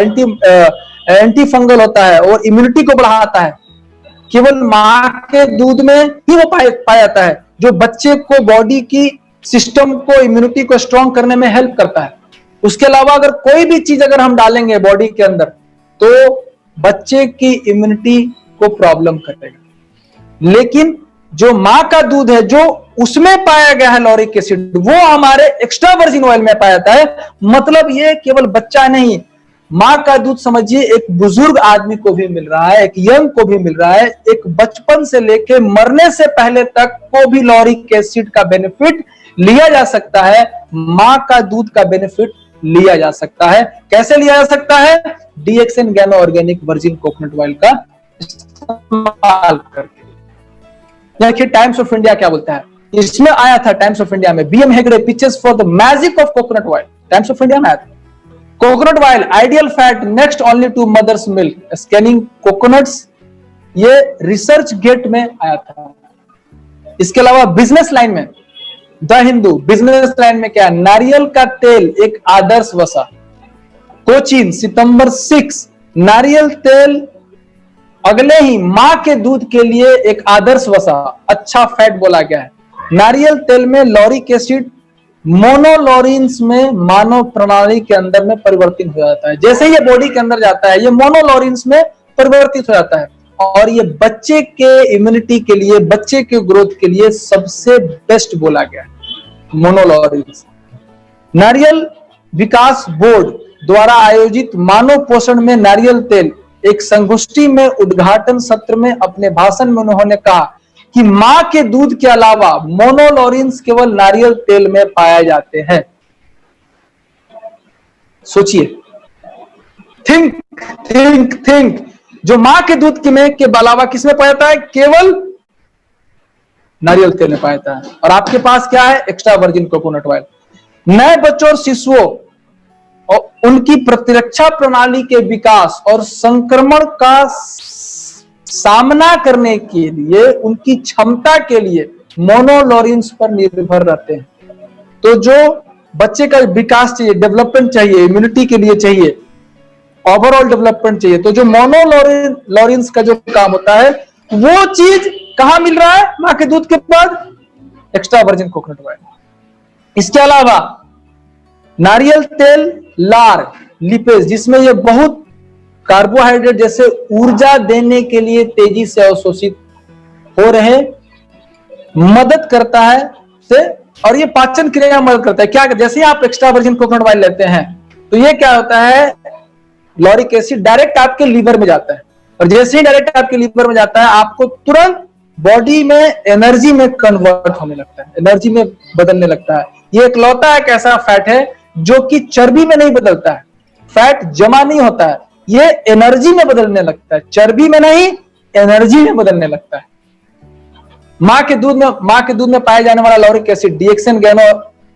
एंटी फंगल होता है और इम्यूनिटी को बढ़ाता है, केवल मां के दूध में ही वो पाया जाता है, जो बच्चे को बॉडी की सिस्टम को, इम्यूनिटी को स्ट्रॉन्ग करने में हेल्प करता है। उसके अलावा अगर कोई भी चीज अगर हम डालेंगे बॉडी के अंदर तो बच्चे की इम्यूनिटी को प्रॉब्लम करेगा। लेकिन जो मां का दूध है, जो उसमें पाया गया है लॉरिक एसिड, वो हमारे एक्स्ट्रा वर्जिन ऑयल में पाया जाता है। मतलब ये केवल बच्चा नहीं, मां का दूध समझिए एक बुजुर्ग आदमी को भी मिल रहा है, एक यंग को भी मिल रहा है, एक बचपन से लेके मरने से पहले तक को भी लॉरिक एसिड का बेनिफिट लिया जा सकता है। मां का दूध का बेनिफिट लिया जा सकता है। कैसे लिया जा सकता है? DXN गैनो organic virgin coconut oil का इस्तेमाल करके। देखिए टाइम्स ऑफ इंडिया क्या बोलता है, इसमें आया था टाइम्स ऑफ इंडिया में, BM Hegde pitches for the magic of coconut oil, Times of India में आया था। Coconut oil ideal fat next only to mother's milk, scanning coconuts, ये रिसर्च गेट में आया था। इसके अलावा बिजनेस लाइन में, द हिंदू बिजनेस लाइन में क्या? नारियल का तेल एक आदर्श वसा, कोचीन सितंबर 6, नारियल तेल अगले ही मां के दूध के लिए एक आदर्श वसा, अच्छा फैट बोला गया है। नारियल तेल में लॉरिक एसिड मोनोलॉरिन्स में मानव प्रणाली के अंदर में परिवर्तित हो जाता है। जैसे ये बॉडी के अंदर जाता है, ये मोनोलॉरिन्स में परिवर्तित हो जाता है, और ये बच्चे के इम्यूनिटी के लिए, बच्चे के ग्रोथ के लिए सबसे बेस्ट बोला गया है मोनोलॉरिन्स। नारियल विकास बोर्ड द्वारा आयोजित मानव पोषण में नारियल तेल एक संगोष्ठी में उद्घाटन सत्र में अपने भाषण में उन्होंने कहा कि मां के दूध के अलावा मोनोलॉरिन्स केवल नारियल तेल में पाए जाते हैं। सोचिए, थिंक थिंक थिंक, जो मां के दूध के अलावा किसमें पाया जाता है? केवल नारियल तेल में पाया जाता है। और आपके पास क्या है? Extra virgin coconut oil. नए बच्चों और शिशुओं और उनकी प्रतिरक्षा प्रणाली के विकास और संक्रमण का सामना करने के लिए, उनकी क्षमता के लिए मोनोलॉरिन्स पर निर्भर रहते हैं। तो जो बच्चे का विकास चाहिए, डेवलपमेंट चाहिए, इम्यूनिटी के लिए चाहिए, ओवरऑल डेवलपमेंट चाहिए, तो जो मोनोलॉरिन्स का जो काम होता है वो चीज कहां मिल रहा है? मां के दूध के बाद एक्स्ट्रा वर्जिन कोकोनट ऑयल। इसके अलावा नारियल तेल लार लिपेज, जिसमें ये बहुत कार्बोहाइड्रेट जैसे ऊर्जा देने के लिए तेजी से अवशोषित हो रहे, मदद करता है से और ये पाचन क्रिया में मदद करता है। क्या, जैसे ही आप एक्स्ट्रा वर्जिन कोकोनट ऑयल लेते हैं तो ये क्या होता है, लॉरिक एसिड डायरेक्ट आपके लीवर में जाता है, और जैसे ही डायरेक्ट आपके लीवर में जाता है आपको तुरंत बॉडी में एनर्जी में कन्वर्ट होने लगता है, एनर्जी में बदलने लगता है। ये इकलौता एक ऐसा फैट है जो कि चर्बी में नहीं बदलता है, फैट जमा नहीं होता है, ये एनर्जी में बदलने लगता है, चर्बी में नहीं एनर्जी में बदलने लगता है। मां के दूध में पाए जाने वाला lauric acid डीएक्सन गैनो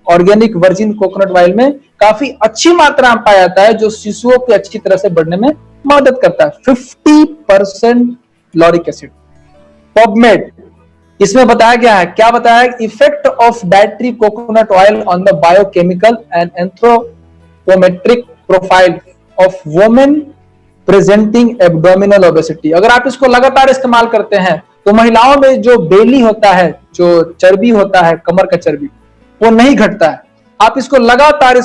organic virgin coconut oil में काफी अच्छी मात्रा में पाया जाता है, जो शिशुओं के अच्छी तरह से बढ़ने में मदद करता है। 50% लॉरिक एसिड। पबमेड, इसमें बताया गया है, क्या बताया है, effect of dietary coconut oil on the biochemical and anthropometric profile of women presenting abdominal obesity. अगर आप इसको लगातार इस्तेमाल करते हैं तो महिलाओं में जो बेली होता है, जो चर्बी होता है, कमर का चर्बी, वो नहीं घटता है। आप इसको लगातार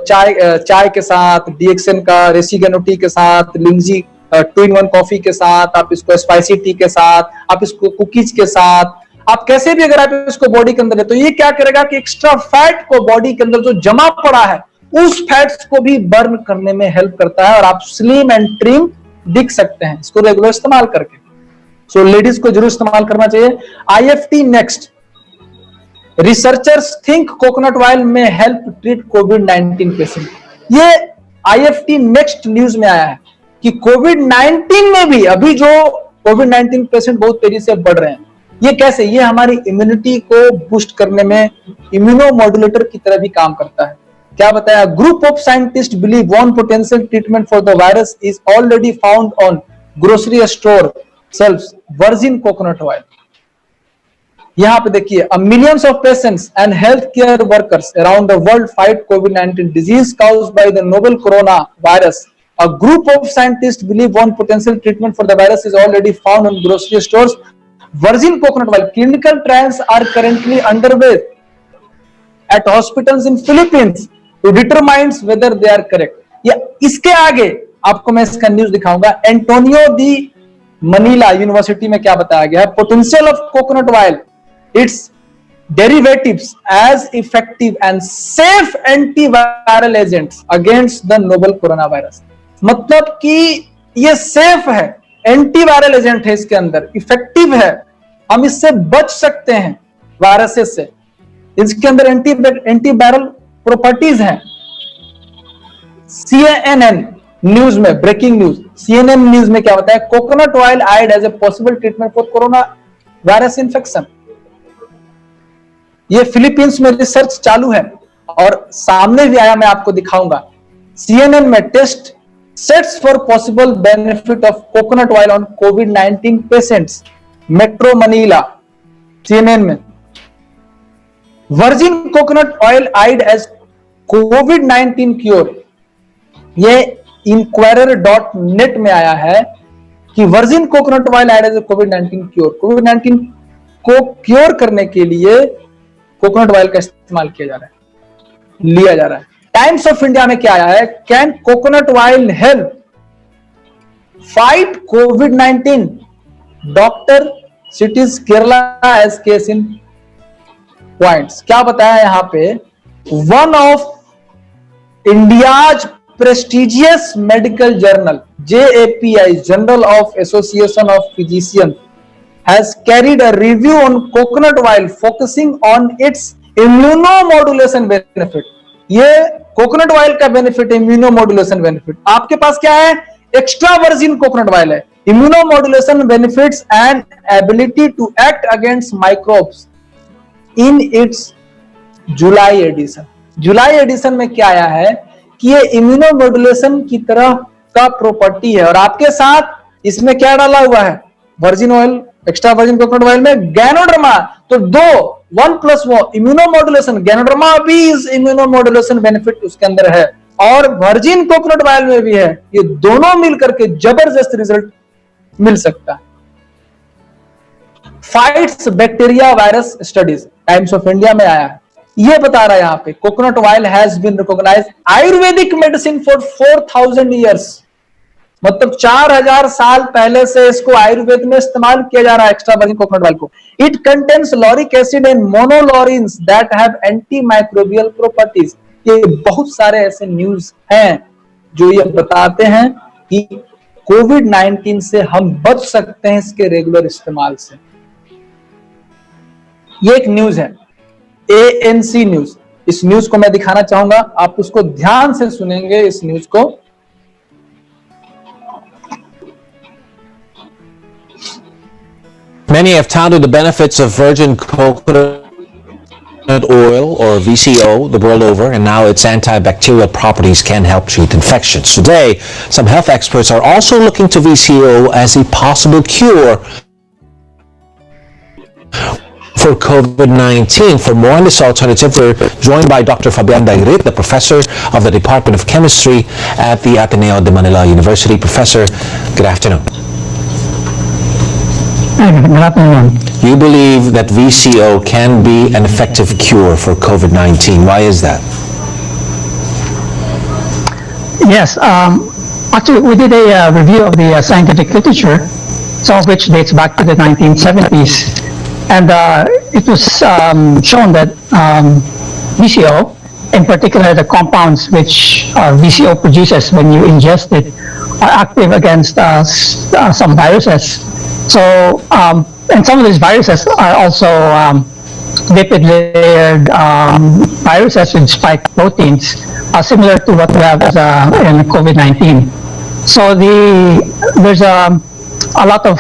चाय के साथ, डीएक्सन का रेसिगेनो-टी के साथ, लिंजी 2-in-1 कॉफी के साथ, आप इसको स्पाइसी टी के साथ, आप इसको कुकीज के साथ, आप कैसे भी अगर आप इसको बॉडी के अंदर ले, तो ये क्या करेगा कि एक्स्ट्रा फैट को बॉडी के अंदर जो जमा पड़ा है उस फैट्स को भी बर्न करने में हेल्प करता है, और आप स्लिम एंड ट्रिम दिख सकते हैं इसको रेगुलर इस्तेमाल करके। सो लेडीज को जरूर इस्तेमाल करना चाहिए। IFT next, researchers think coconut oil में हेल्प ट्रीट कोविड-19 पेशेंट। ये IFT नेक्स्ट न्यूज में आया है कि कोविड-19 में भी अभी जो कोविड-19 पेशेंट बहुत तेजी से बढ़ रहे हैं, ये कैसे, ये हमारी इम्यूनिटी को बूस्ट करने में इम्यूनोमॉड्यूलेटर की तरह भी काम करता है। क्या बताया, group of scientist believe one potential treatment for the virus is already found on grocery store sales, virgin coconut oil. यहां पे देखिए, millions of patients and healthcare workers around the world fight COVID-19 disease caused by the novel coronavirus. A group of scientists believe one potential treatment for the virus is already found on grocery stores. Virgin coconut oil. Clinical trials are currently underway at hospitals in Philippines to determine whether they are correct. या इसके आगे आपको मैं इसका न्यूज दिखाऊंगा। एंटोनियो दी मनीला यूनिवर्सिटी में क्या बताया गया है, potential of coconut oil, its derivatives as effective and safe antiviral agents against the novel coronavirus। मतलब कि ये सेफ है, एंटीवायरल एजेंट है, इसके अंदर इफेक्टिव है, हम इससे बच सकते हैं वायरसेस से, इसके अंदर एंटीवायरल प्रॉपर्टीज हैं। CNN न्यूज में ब्रेकिंग न्यूज, CNN न्यूज में क्या बताया, coconut oil eyed as a possible treatment for corona virus infection. ये फिलीपींस में रिसर्च चालू है और सामने भी आया, मैं आपको दिखाऊंगा। CNN में test sets for possible benefit of coconut oil on COVID-19 patients, metro Manila. CNN में virgin coconut oil eyed as COVID-19 cure. ये इंक्वायरर.net में आया है कि virgin coconut oil eyed as COVID-19 cure. COVID-19 को क्योर करने के लिए कोकोनट ऑयल का इस्तेमाल किया जा रहा है, लिया जा रहा है। टाइम्स ऑफ इंडिया में क्या आया है, can coconut oil help fight COVID-19, doctor cites Kerala as case in points. क्या बताया यहां पे, one of India's prestigious medical journal JAPI, Journal of Association of Physicians, has carried a review on coconut oil focusing on its immunomodulation benefit। ये कोकोनट ऑयल का बेनिफिट, इम्यूनोमॉड्यूलेशन बेनिफिट। आपके पास क्या है, एक्स्ट्रा वर्जिन कोकोनट ऑयल है, immunomodulation benefits and ability to act against microbes in its July edition. July edition में क्या आया है कि ये इम्यूनोमॉड्यूलेशन की तरह का प्रॉपर्टी है, और आपके साथ इसमें क्या डाला हुआ है, virgin oil, extra virgin coconut oil में गैनोडर्मा। तो 1+1 इम्यूनोमॉड्यूलेशन, गैनोडर्मा भी इस इम्यूनोमॉड्यूलेशन बेनिफिट उसके अंदर है, और वर्जिन कोकोनट ऑयल में भी है। ये दोनों मिलकर के जबरदस्त रिजल्ट मिल सकता है। Fights bacteria virus studies, Times of India में आया है। ये बता रहा है यहां पे, coconut oil has been recognised ayurvedic medicine for 4000 years. मतलब 4000 साल पहले से इसको आयुर्वेद में इस्तेमाल किया जा रहा है, एक्स्ट्रा वर्जिन कोकोनट ऑयल को। It contains lauric acid and monolaurins that have anti microbial properties. ये बहुत सारे ऐसे न्यूज हैं जो ये बताते हैं कि कोविड-19 से हम बच सकते हैं इसके रेगुलर इस्तेमाल से। ये एक न्यूज है, ANC न्यूज। इस न्यूज को मैं दिखाना चाहूंगा, आप उसको ध्यान से सुनेंगे इस न्यूज को। Many have touted the benefits of virgin coconut oil, or VCO, the world over, and now its antibacterial properties can help treat infections. Today, some health experts are also looking to VCO as a possible cure for COVID-19. For more on this alternative, we're joined by Dr. Fabian Dairit, the professor of the Department of Chemistry at the Ateneo de Manila University. Professor, good afternoon. Good afternoon. You believe that VCO can be an effective cure for COVID-19. Why is that? Yes, actually we did a review of the scientific literature, some of which dates back to the 1970s. And it was shown that VCO, in particular the compounds which VCO produces when you ingest it, are active against some viruses. So, and some of these viruses are also lipid-layered viruses with spike proteins, similar to what we have in COVID-19. So there's a lot of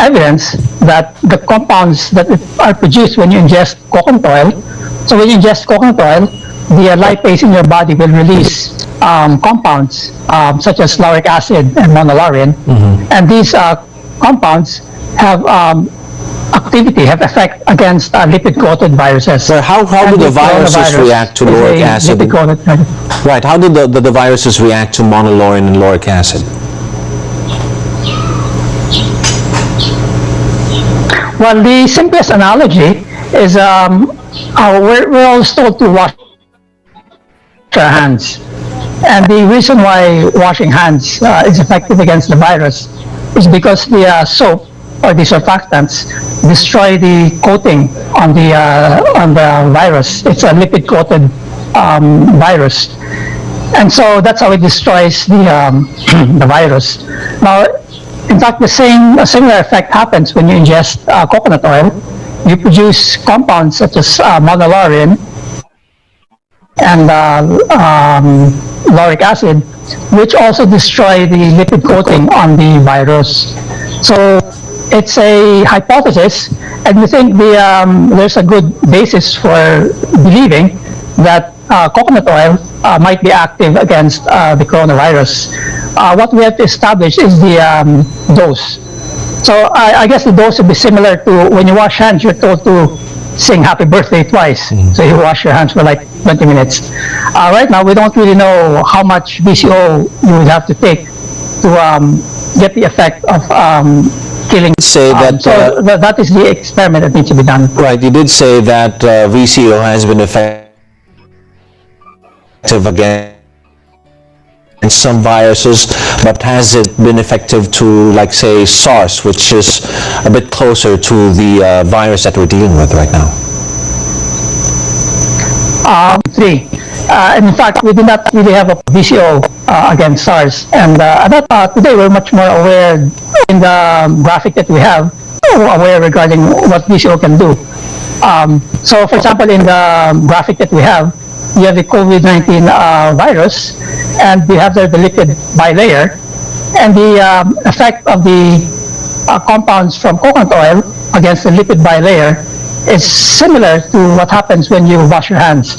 evidence that the compounds that are produced when you ingest coconut oil, so when you ingest coconut oil, the lipase in your body will release compounds such as lauric acid and monolaurin, and these compounds have effect against lipid-coated viruses. So how do the viruses react to lauric acid? Right, how do the viruses react to monolaurin and lauric acid? Well, the simplest analogy is we're always told to wash our hands. And the reason why washing hands is effective against the virus is because the soap or the surfactants destroy the coating on the virus. It's a lipid-coated virus. And so that's how it destroys the virus. Now, in fact, a similar effect happens when you ingest coconut oil. You produce compounds such as monolaurin and lauric acid, which also destroy the lipid coating on the virus. So it's a hypothesis, and we think there's a good basis for believing that coconut oil might be active against the coronavirus. What we have to establish is the dose. So I guess the dose would be similar to when you wash hands, you're told to sing happy birthday twice. So you wash your hands for like 20 minutes. Right now, we don't really know how much VCO you would have to take to get the effect of killing. Say that, so that is the experiment that needs to be done. Right, you did say that VCO has been effective against some viruses, but has it been effective to, like, say, SARS, which is a bit closer to the virus that we're dealing with right now? Three. And in fact, we do not really have a VCO against SARS. And today we're much more aware in the graphic that we have, aware regarding what VCO can do. So for example, in the graphic that we have, you have the COVID-19 virus, and we have the lipid bilayer, and the effect of the compounds from coconut oil against the lipid bilayer is similar to what happens when you wash your hands,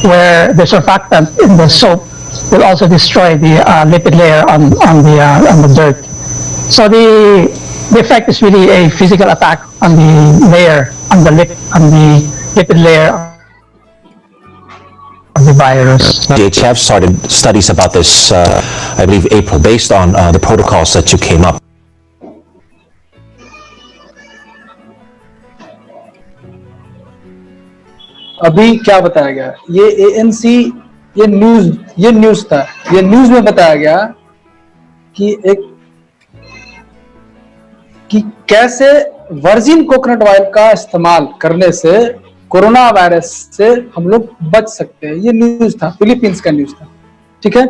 where the surfactant in the soap will also destroy the lipid layer on the dirt. So the effect is really a physical attack on the layer, on the lipid layer of the virus. DHF started studies about this, I believe, April, based on the protocols that you came up. अभी क्या बताया गया, ये ANC, ये न्यूज था, ये न्यूज में बताया गया कि कैसे वर्जिन कोकोनट ऑयल का इस्तेमाल करने से कोरोना वायरस से हम लोग बच सकते हैं। ये न्यूज था, फिलीपींस का न्यूज था, ठीक है।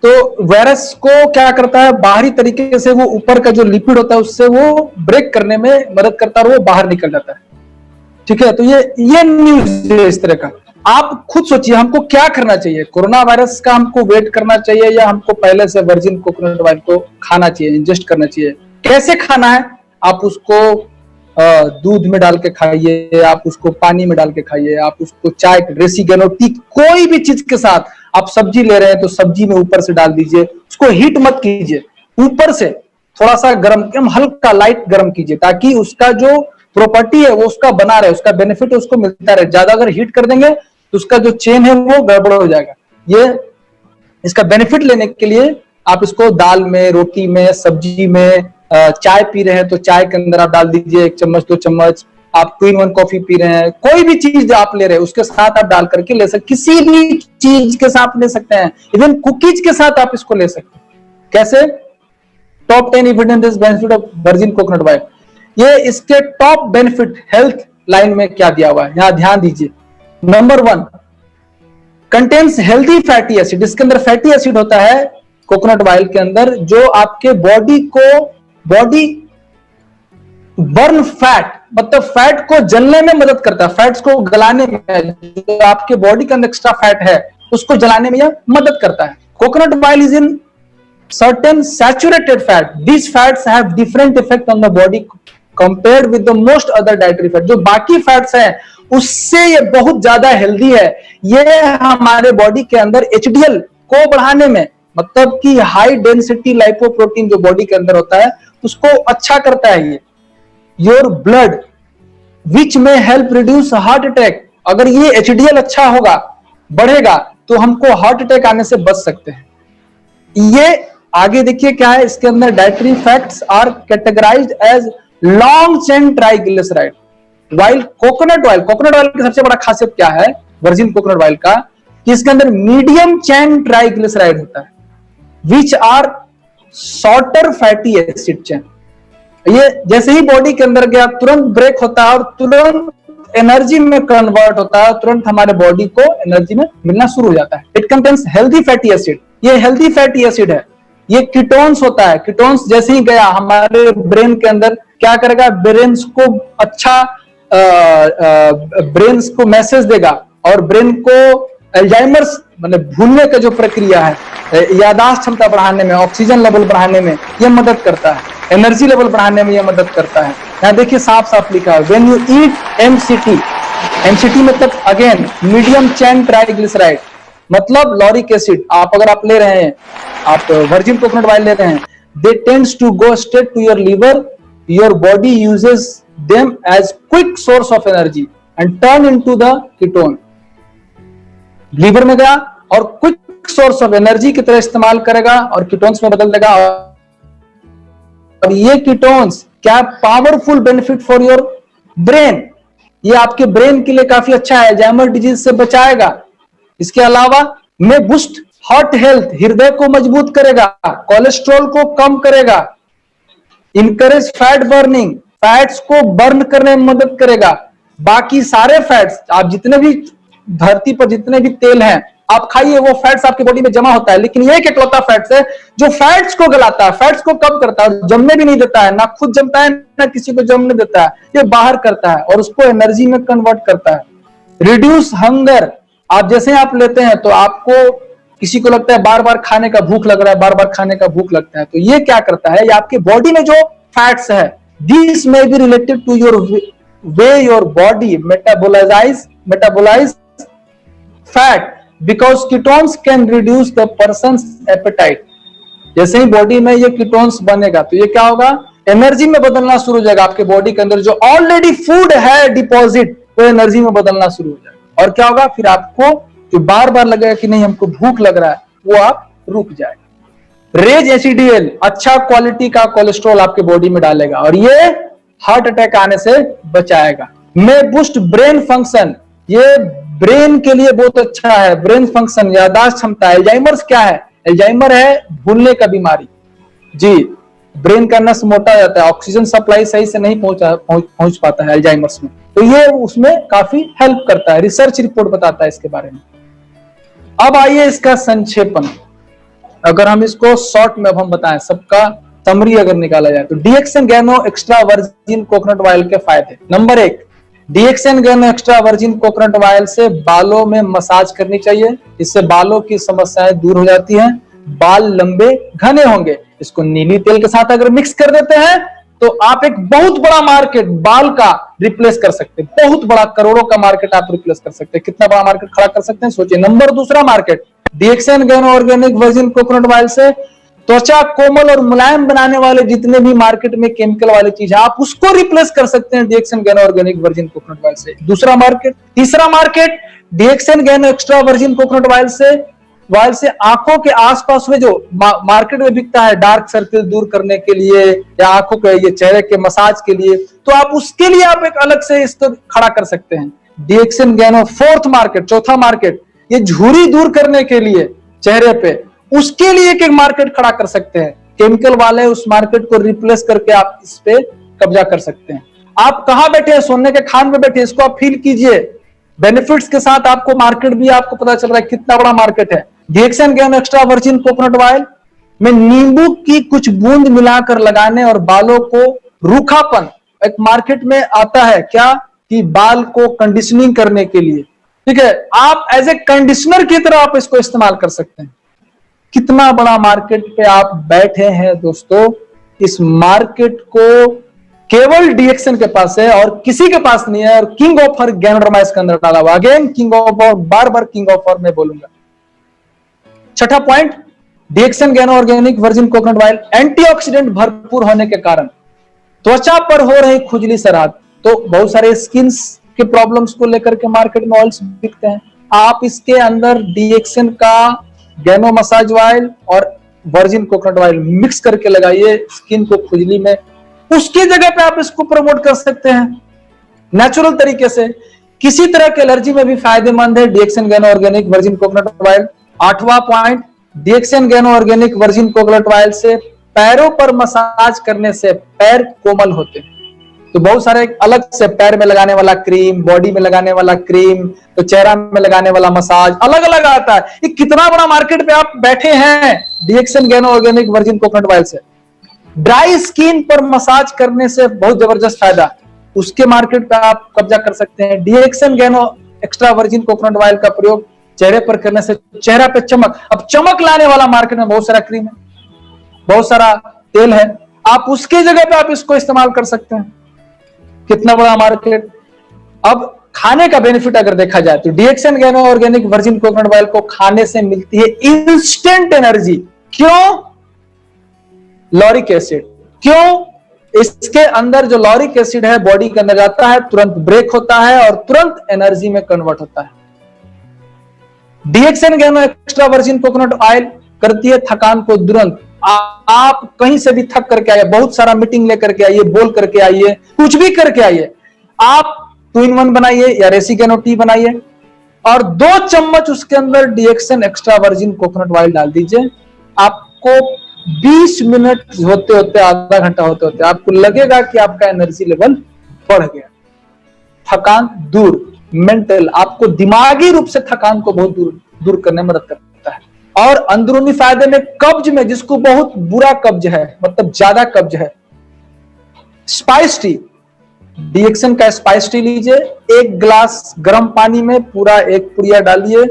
तो वायरस को क्या करता है, बाहरी तरीके से वो ऊपर का जो लिपिड होता है उससे वो ब्रेक करने में मदद करता है और वो बाहर निकल जाता है, ठीक है। तो ये न्यूज है इस तरह का। आप खुद सोचिए हमको क्या करना चाहिए, कोरोना वायरस का हमको वेट करना चाहिए या हमको पहले से वर्जिन कोकोनट ऑयल को खाना चाहिए, इंजेस्ट करना चाहिए। कैसे खाना है, आप उसको दूध में डाल के खाइए, आप उसको पानी में डाल के खाइए, आप उसको चाय, रेसिगेनो टी, कोई भी चीज के साथ, आप सब्जी ले रहे हैं तो सब्जी में ऊपर से डाल दीजिए, उसको हीट मत कीजिए, ऊपर से थोड़ा सा गर्म, हल्का लाइट गर्म कीजिए ताकि उसका जो प्रॉपर्टी है वो उसका बना रहे, उसका बेनिफिट उसको मिलता रहे। ज्यादा अगर हीट कर देंगे तो उसका जो चेन है वो गड़बड़ हो जाएगा। ये इसका बेनिफिट लेने के लिए आप इसको दाल में, रोटी में, सब्जी में, चाय पी रहे हैं तो चाय के अंदर आप डाल दीजिए 1 चम्मच 2 चम्मच। आप 2-in-1 कॉफी पी रहे हैं, कोई भी चीज आप ले रहे हैं उसके साथ आप डाल करके ले सकते, किसी भी चीज के साथ ले सकते हैं, इवन कुकीज के साथ आप इसको ले सकते हैं। कैसे? Top 10 evidence benefit of virgin coconut oil. ये इसके टॉप बेनिफिट हेल्थ लाइन में क्या दिया हुआ है, यहां ध्यान दीजिए। Number 1, contains healthy fatty acid. इसके अंदर फैटी एसिड होता है कोकोनट ऑयल के अंदर, जो आपके बॉडी बर्न फैट, मतलब फैट को जलने में मदद करता है, फैट्स को गलाने में, जो आपके बॉडी के अंदर एक्स्ट्रा फैट है उसको जलाने में यह मदद करता है। Coconut oil is in certain saturated fat. These fats have different effect on the body compared with the most other dietary fat. जो बाकी फैट्स हैं उससे ये बहुत ज्यादा हेल्दी है। ये हमारे बॉडी के अंदर HDL को बढ़ाने में, मतलब कि हाई डेंसिटी लाइपोप्रोटीन जो बॉडी के अंदर होता है उसको अच्छा करता है। ये योर ब्लड विच में हेल्प रिड्यूस हार्ट अटैक। अगर ये HDL अच्छा होगा, बढ़ेगा, तो हमको हार्ट अटैक आने से बच सकते हैं। ये आगे देखिए क्या है इसके अंदर, dietary facts are categorised as long chain triglyceride while coconut oil की सबसे बड़ा खासियत क्या है वर्जिन कोकोनट ऑयल का, कि इसके अंदर मीडियम चेन ट्राइग्लिसराइड होता है, which are shorter fatty acid chain. ये जैसे ही बॉडी के अंदर गया तुरंत ब्रेक होता है और तुरंत एनर्जी में कन्वर्ट होता है, तुरंत हमारे बॉडी को एनर्जी में मिलना शुरू हो जाता है। It contains healthy fatty acid. ये हेल्दी फैटी एसिड है। ये कीटोन्स होता है। कीटोन्स जैसे ही गया हमारे ब्रेन के अंदर क्या करेगा, ब्रेन को अच्छा ब्रेन को मैसेज देगा और ब्रेन को अल्जाइमर्स मतलब भूलने का जो प्रक्रिया है, याददाश्त क्षमता बढ़ाने में, ऑक्सीजन लेवल बढ़ाने में यह मदद करता है, एनर्जी लेवल बढ़ाने में यह मदद करता है। यहाँ देखिए साफ साफ लिखा है, व्हेन यू ईट एमसीटी मतलब अगेन मीडियम चेन ट्राइग्लिसराइड, मतलब लॉरिक एसिड। अगर आप ले रहे हैं, आप वर्जिन कोकोनट ऑयल ले रहे हैं, they tends to go straight to your liver, your body uses them as quick source of energy and turn into the ketone. Liver में गया और क्विक सोर्स ऑफ एनर्जी की तरह इस्तेमाल करेगा और कीटोन्स में बदल देगा। और ये कीटोन्स क्या powerful benefit for your brain, ये आपके ब्रेन के लिए काफी अच्छा है, अल्जाइमर डिजीज से बचाएगा। इसके अलावा में बूस्ट हार्ट हेल्थ, हृदय को मजबूत करेगा, कोलेस्ट्रॉल को कम करेगा, इनकरेज फैट बर्निंग, फैट्स को बर्न करने में मदद करेगा। बाकी सारे फैट्स, आप जितने भी धरती पर जितने भी तेल हैं आप खाइए, वो फैट्स आपके बॉडी में जमा होता है, लेकिन ये एक इकलौता फैट्स है जो फैट्स को गलाता है, फैट्स को कम करता है, जमने भी नहीं देता है, ना खुद जमता है ना किसी को जमने देता है, ये बाहर करता है और उसको एनर्जी में कन्वर्ट करता है। रिड्यूस हंगर, आप जैसे आप लेते हैं तो आपको किसी को लगता है बार बार खाने का भूख लग रहा है, बार बार खाने का भूख लगता है, तो ये क्या करता है, ये आपके बॉडी में जो फैट्स है, this may be related to your way your body metabolize fat because ketones can reduce the person's appetite. जैसे ही बॉडी में ये कीटोन्स बनेगा तो ये क्या होगा, एनर्जी में बदलना शुरू हो जाएगा। आपके बॉडी के अंदर जो ऑलरेडी फूड है डिपॉजिट, वो एनर्जी में बदलना शुरू हो जाएगा और क्या होगा, फिर आपको जो बार बार लगेगा कि नहीं हमको भूख लग रहा है, वो आप रुक जाएगा। रेज एचडीएल, अच्छा क्वालिटी का कोलेस्ट्रॉल आपके बॉडी में डालेगा और ये हार्ट अटैक आने से बचाएगा। मे बूस्ट ब्रेन फंक्शन, ये ब्रेन के लिए बहुत अच्छा है, ब्रेन फंक्शन, याददाश्त क्षमता। एल्जाइमर्स क्या है, एल्जाइमर है भूलने का बीमारी, जी, ब्रेन का नस मोटा हो जाता है, ऑक्सीजन सप्लाई सही से नहीं पहुंच पाता है अल्जाइमर्स में, तो ये उसमें काफी हेल्प करता है, रिसर्च रिपोर्ट बताता है इसके बारे में। अब आइए इसका संक्षेपण, अगर हम इसको शॉर्ट में अब हम बताएं, सबका समरी अगर निकाला जाए तो DXN Gano extra virgin coconut oil के फायदे। Number 1, DXN Gano extra virgin coconut oil से बालों में मसाज करनी चाहिए, इससे बालों की समस्याएं दूर हो जाती हैं, बाल लंबे घने होंगे। इसको नीली तेल के साथ अगर मिक्स कर देते हैं तो आप एक बहुत बड़ा मार्केट बाल का रिप्लेस कर सकते हैं, बहुत बड़ा करोड़ों का मार्केट आप रिप्लेस कर सकते हैं। कितना बड़ा मार्केट खड़ा कर सकते हैं सोचिए। Number 2 market, DXN Gano organic virgin coconut oil से त्वचा कोमल और मुलायम बनाने वाले जितने भी मार्केट में केमिकल वाली चीज है आप उसको रिप्लेस कर सकते हैं DXN Gano organic virgin coconut oil से। दूसरा मार्केट। तीसरा market, DXN Gano extra virgin coconut oil से आंखों के आसपास में जो मार्केट में बिकता है डार्क सर्कल दूर करने के लिए या आंखों के ये चेहरे के मसाज के लिए, तो आप उसके लिए आप एक अलग से इसको खड़ा कर सकते हैं डीएक्सएन गैनो। फोर्थ मार्केट, चौथा मार्केट, ये झुर्री दूर करने के लिए चेहरे पे, उसके लिए एक मार्केट खड़ा कर सकते हैं, केमिकल वाले उस मार्केट को रिप्लेस करके आप इस पे कब्जा कर सकते हैं। आप कहां बैठे हैं, सोने के खान में बैठे, इसको आप फील कीजिए, बेनिफिट्स के साथ आपको मार्केट भी आपको पता चल रहा है कितना बड़ा मार्केट है। DXN Gano extra virgin coconut oil में नींबू की कुछ बूंद मिलाकर लगाने और बालों को रूखापन, एक मार्केट में आता है क्या कि बाल को कंडीशनिंग करने के लिए, ठीक है, आप एज ए कंडीशनर की तरह आप इसको इस्तेमाल कर सकते हैं। कितना बड़ा मार्केट पे आप बैठे हैं दोस्तों, इस मार्केट को केवल डीएक्सएन के पास है और किसी के पास नहीं है, और किंग ऑफर गैनोडर्मा इसके अंदर डाला हुआ। अगेन किंग ऑफर, बार बार किंग ऑफर मैं बोलूंगा। छठा point, DXN Gano organic virgin coconut oil antioxidant भरपूर होने के कारण त्वचा पर हो रही खुजली से राहत, तो बहुत सारे स्किन्स के प्रॉब्लम्स को लेकर के मार्केट में ऑयल्स बिकते हैं, आप इसके अंदर डीएक्सएन का गैनो मसाज ऑयल और वर्जिन कोकोनट ऑयल मिक्स करके लगाइए स्किन को खुजली में, उसकी जगह पे आप इसको प्रमोट कर सकते हैं नेचुरल तरीके से। किसी तरह की एलर्जी में भी फायदेमंद है DXN Gano organic virgin coconut oil. 8वां point, DXN Gano organic virgin coconut oil से पैरों पर मसाज करने से पैर कोमल होते हैं, तो बहुत सारे अलग से पैर में लगाने वाला क्रीम, बॉडी में लगाने वाला क्रीम, तो चेहरा में लगाने वाला मसाज अलग अलग आता है। ये कितना बड़ा मार्केट पे आप बैठे हैं DXN Gano organic virgin coconut oil से। ड्राई स्किन पर मसाज करने से बहुत जबरदस्त फायदा, उसके मार्केट पे आप कब्जा कर सकते हैं। DXN Gano extra virgin coconut oil का प्रयोग चेहरे पर करने से चेहरा पे चमक, अब चमक लाने वाला मार्केट में बहुत सारा क्रीम है, बहुत सारा तेल है, आप उसकी जगह पे आप इसको इस्तेमाल कर सकते हैं। कितना बड़ा मार्केट। अब खाने का बेनिफिट अगर देखा जाए तो DXN Gano organic virgin coconut oil को खाने से मिलती है इंस्टेंट एनर्जी। क्यों? Lauric acid. क्यों? इसके अंदर जो लॉरिक एसिड है बॉडी के अंदर जाता है, तुरंत ब्रेक होता है और तुरंत एनर्जी में कन्वर्ट होता है। DXN Gano extra virgin coconut oil करती है थकान को तुरंत। आप कहीं से भी थक करके आइए, बहुत सारा मीटिंग लेकर के आइए, बोल करके आइए, कुछ भी करके आइए, आप 2-in-1 बनाइए या रेसिगेनो टी बनाइए और 2 चम्मच उसके अंदर DXN extra virgin coconut oil डाल दीजिए। आपको 20 मिनट होते होते, आधा घंटा होते होते आपको लगेगा कि आपका एनर्जी लेवल बढ़ गया, थकान दूर, मेंटल, आपको दिमागी रूप से थकान को बहुत दूर करने में मदद करता है। और अंदरूनी फायदे में कब्ज में, जिसको बहुत बुरा कब्ज है, मतलब ज्यादा कब्ज है, स्पाइस टी, डीएक्सएन का स्पाइस टी लीजिए, 1 गिलास गर्म पानी में पूरा 1 पुड़िया डालिए,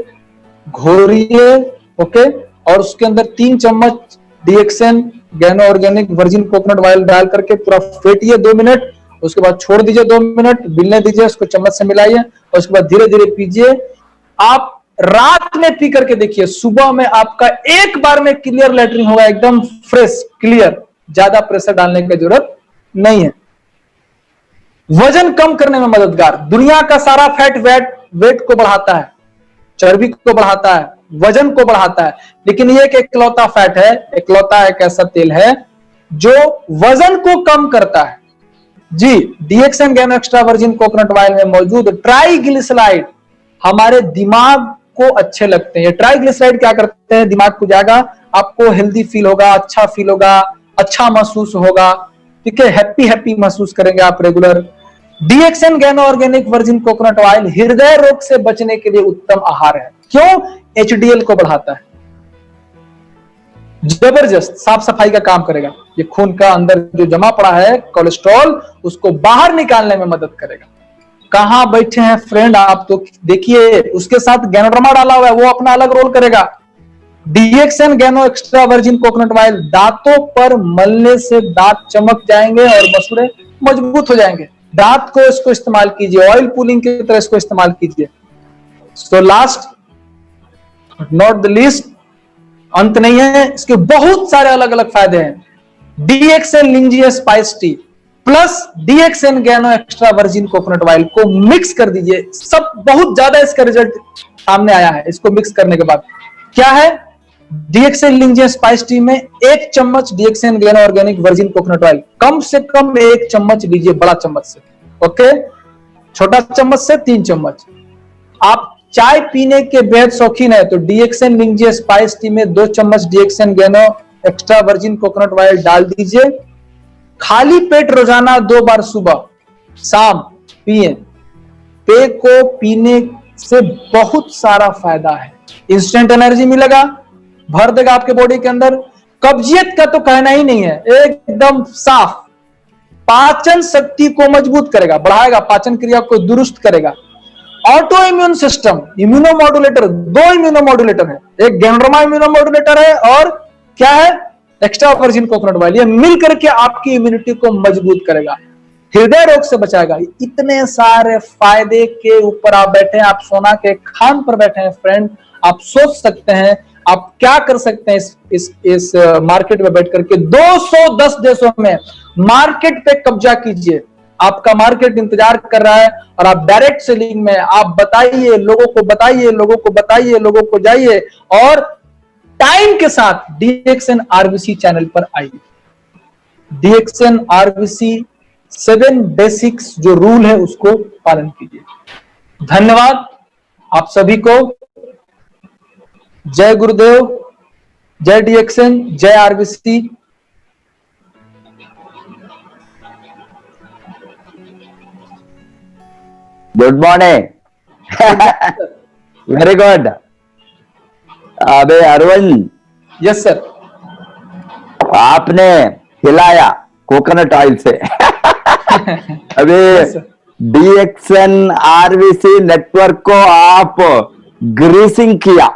घोरिए, ओके, और उसके अंदर 3 चम्मच DXN Gano organic virgin coconut oil डाल करके पूरा फेंटिए 2 मिनट, उसके बाद छोड़ दीजिए 2 मिनट, मिलने दीजिए, उसको चम्मच से मिलाइए और उसके बाद धीरे धीरे पीजिए। आप रात में पी करके देखिए, सुबह में आपका एक बार में क्लियर लैट्रिन होगा, एकदम फ्रेश क्लियर, ज्यादा प्रेशर डालने की जरूरत नहीं है। वजन कम करने में मददगार, दुनिया का सारा फैट वेट को बढ़ाता है, चर्बी को बढ़ाता है, वजन को बढ़ाता है, लेकिन ये एक इकलौता फैट है, इकलौता एक ऐसा तेल है जो वजन को कम करता है। जी, DXN Gano extra virgin coconut oil में मौजूद ट्राइग्लिसराइड हमारे दिमाग को अच्छे लगते हैं। ये ट्राइग्लिसराइड क्या करते हैं, दिमाग को जाएगा, आपको हेल्दी फील होगा, अच्छा फील होगा, अच्छा महसूस होगा, ठीक है, हैप्पी हैप्पी महसूस करेंगे आप regular. DXN Gano organic virgin coconut oil हृदय रोग से बचने के लिए उत्तम आहार है। क्यों? एचडीएल को बढ़ाता है, जबरदस्त साफ सफाई का काम करेगा। ये खून का अंदर जो जमा पड़ा है कोलेस्ट्रॉल, उसको बाहर निकालने में मदद करेगा। कहां बैठे हैं फ्रेंड आप, तो देखिए उसके साथ गैनोड्रमा डाला हुआ है, वो अपना अलग रोल करेगा। DXN Gano extra virgin coconut oil दांतों पर मलने से दांत चमक जाएंगे और मसूड़े मजबूत हो जाएंगे। दांत को इसको इस्तेमाल कीजिए, ऑयल पुलिंग की तरह इसको इस्तेमाल कीजिए। So last not the least, अंत नहीं है, इसके बहुत सारे अलग अलग फायदे हैं। DXN Lingzhi spice tea plus DXN Gano extra virgin coconut oil को मिक्स कर दीजिए। सब बहुत ज्यादा इसका रिजल्ट सामने आया है इसको मिक्स करने के बाद। क्या है? डीएक्सएन लिंजिया स्पाइस टी में 1 चम्मच DXN Gano organic virgin coconut oil, कम से कम 1 चम्मच लीजिए, बड़ा चम्मच से, ओके, छोटा चम्मच से 3 चम्मच। आप चाय पीने के बेहद शौकीन है तो डीएक्सएन लिंजिया स्पाइस टी में 2 चम्मच DXN Gano extra virgin coconut oil डाल दीजिए। खाली पेट रोजाना 2 बार सुबह शाम पिए। पेय को पीने से बहुत सारा फायदा है। इंस्टेंट एनर्जी मिलेगा, भर देगा आपके बॉडी के अंदर। कब्जियत का तो कहना ही नहीं है, एकदम साफ। पाचन शक्ति को मजबूत करेगा, बढ़ाएगा, पाचन क्रिया को दुरुस्त करेगा। ऑटो इम्यून सिस्टम, इम्यूनोमॉड्यूलेटर, 2 इम्यूनोमॉड्यूलेटर है, एक गैनोड्रमा इम्यूनोमॉड्यूलेटर है और क्या है? Extra virgin coconut oil. ये मिल करके आपकी इम्यूनिटी को मजबूत करेगा, हृदय रोग से बचाएगा। इतने सारे फायदे के ऊपर आप बैठे हैं, आप सोना के खान पर बैठे हैं फ्रेंड। आप सोच सकते हैं आप क्या कर सकते हैं इस मार्केट में बैठ करके। 210 देशों में मार्केट पे कब्जा कीजिए। आपका मार्केट इंतजार कर रहा है और आप डायरेक्ट सेलिंग में, आप बताइए लोगों को, बताइए लोगों को, बताइए लोगों को, जाइए और टाइम के साथ डीएक्सएन आरबीसी चैनल पर आइए। डीएक्सएन आरबीसी 7 बेसिक्स जो रूल है उसको पालन कीजिए। धन्यवाद आप सभी को। जय गुरुदेव, जय डीएक्सएन, जय RBC. Good morning. Very good. अबे अरविंद, यस सर। आपने हिलाया कोकोनट ऑयल से। अबे डीएक्सएन आरबीसी नेटवर्क को आप ग्रीसिंग किया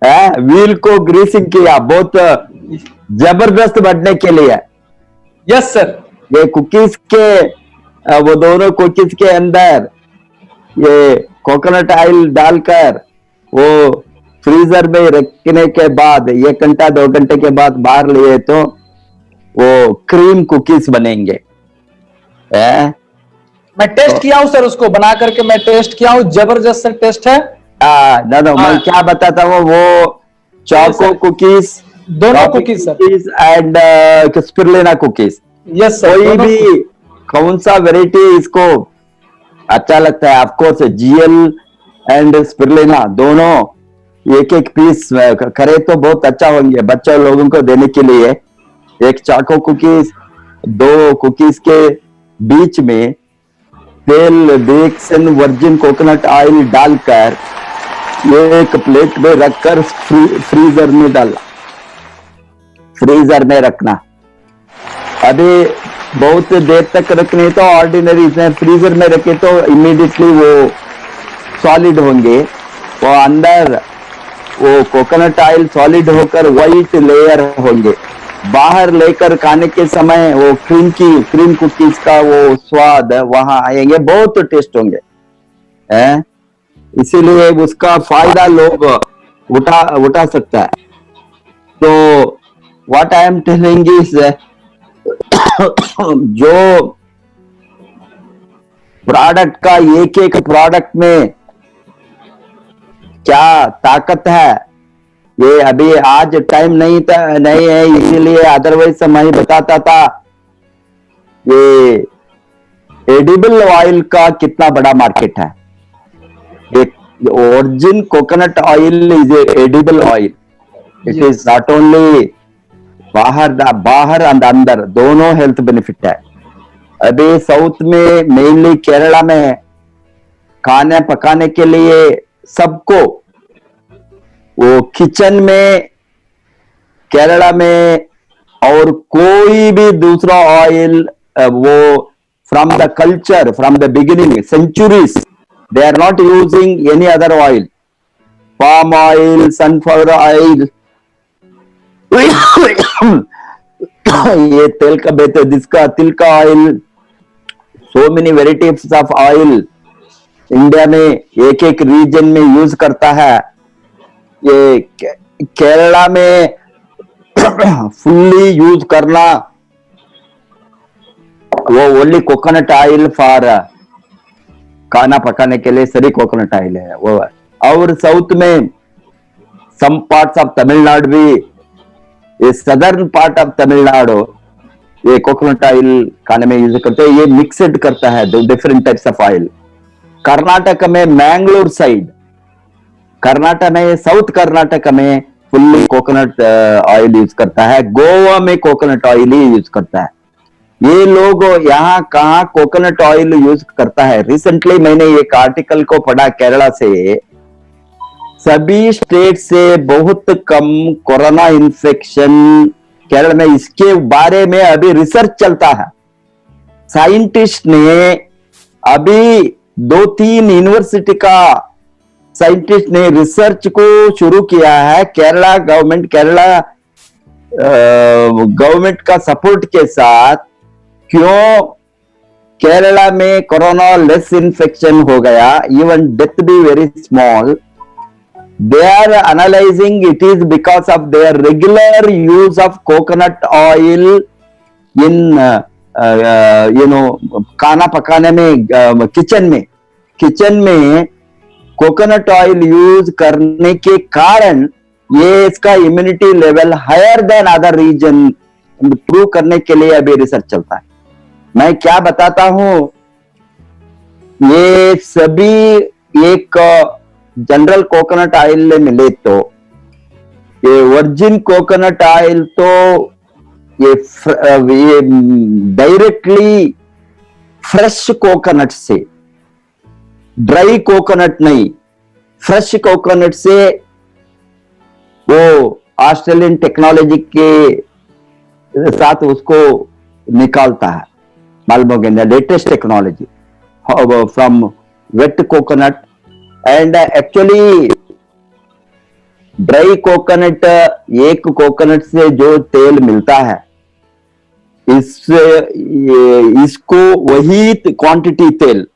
है, व्हील को ग्रीसिंग किया, बहुत जबरदस्त बढ़ने के लिए। Yes sir. ये कुकीज के, वो दोनों कुकीज के अंदर ये कोकोनट ऑयल डालकर वो फ्रीजर में रखने के बाद 1 घंटा 2 घंटे के बाद बाहर लिए तो वो क्रीम कुकीज बनेंगे। मैं टेस्ट किया हूं सर, उसको बना करके मैं टेस्ट किया हूं, जबरदस्त सर टेस्ट है। मैं क्या बताता हूँ, वो चॉको कुकीज, दोनों cookies sir, and spirulina cookies. Yes sir. कोई भी कौन सा वेराइटी इसको अच्छा लगता है, ऑफकोर्स जीएल एंड स्पिरुलिना दोनों 1-1 पीस करे तो बहुत अच्छा होंगे बच्चों लोगों को देने के लिए। एक चाको कुकीज, 2 कुकीज के बीच में तेल डीएक्सएन वर्जिन कोकोनट ऑयल डालकर एक प्लेट में रखकर फ्रीजर में डालना, फ्रीजर में रखना। अभी बहुत देर तक रखने तो ऑर्डिनरी फ्रीजर में रखे तो इमीडिएटली वो सॉलिड होंगे, वो अंदर वो कोकोनट ऑयल सॉलिड होकर व्हाइट लेयर होंगे। बाहर लेकर खाने के समय वो क्रीम कुकीज का वो स्वाद वहां आएंगे, बहुत टेस्ट होंगे। इसीलिए उसका फायदा लोग उठा सकता है। तो what I am telling is, जो प्रोडक्ट का एक प्रोडक्ट में क्या ताकत है, ये अभी आज टाइम नहीं है, इसीलिए अदरवाइज मैं बताता था। ये एडिबल ऑयल का कितना बड़ा मार्केट है। एक origin coconut oil is edible oil, it is not only बाहर और अंदर दोनों हेल्थ बेनिफिट है। अभी साउथ में मेनली केरला में खाने पकाने के लिए सबको वो किचन में केरला में और कोई भी दूसरा ऑयल वो from the culture from the beginning centuries they are not using any other oil, palm oil, sunflower oil, ये तेल का बेहतर जिसका तिल का oil, so many varieties of oil India में एक एक रीजन में यूज करता है। ये केरला में फुल्ली यूज करना वो ओनली कोकोनट ऑयल फॉर खाना पकाने के लिए सारी कोकोनट ऑयल है वो। और साउथ में सम पार्ट्स ऑफ तमिलनाडु भी, ये सदर्न पार्ट ऑफ तमिलनाडु ये कोकोनट ऑयल खाने में यूज करते हैं। ये मिक्सड करता है different types of oil. Karnataka में मैंगलोर साइड, कर्नाटक में साउथ कर्नाटक में फुल्ली कोकोनट ऑयल यूज करता है। गोवा में कोकोनट ऑयल ही यूज करता है। ये लोग यहाँ कहाँ कोकोनट ऑयल यूज करता है। रिसेंटली मैंने एक आर्टिकल को पढ़ा केरला से, सभी स्टेट से बहुत कम कोरोना इन्फेक्शन केरल में, इसके बारे में अभी रिसर्च चलता है। साइंटिस्ट ने अभी 2-3 यूनिवर्सिटी का साइंटिस्ट ने रिसर्च को शुरू किया है। केरला गवर्नमेंट का सपोर्ट के साथ क्यों केरला में कोरोना लेस इन्फेक्शन हो गया, इवन डेथ भी very small. They are analyzing it is because of their regular use of coconut oil in खाना पकाने में, किचन में कोकोनट ऑयल यूज करने के कारण ये इसका immunity level higher than other region prove करने के लिए अभी रिसर्च चलता है। मैं क्या बताता हूं, ये सभी एक जनरल कोकोनट ऑयल मिले तो ये वर्जिन कोकोनट ऑयल तो ये डायरेक्टली फ्रेश कोकोनट से, ड्राई कोकोनट नहीं, फ्रेश कोकोनट से वो ऑस्ट्रेलियन टेक्नोलॉजी के साथ उसको निकालता है। मालूम हो गया, latest technology from wet coconut and actually dry coconut, एक कोकोनट से जो तेल मिलता है इसको वही क्वांटिटी तेल,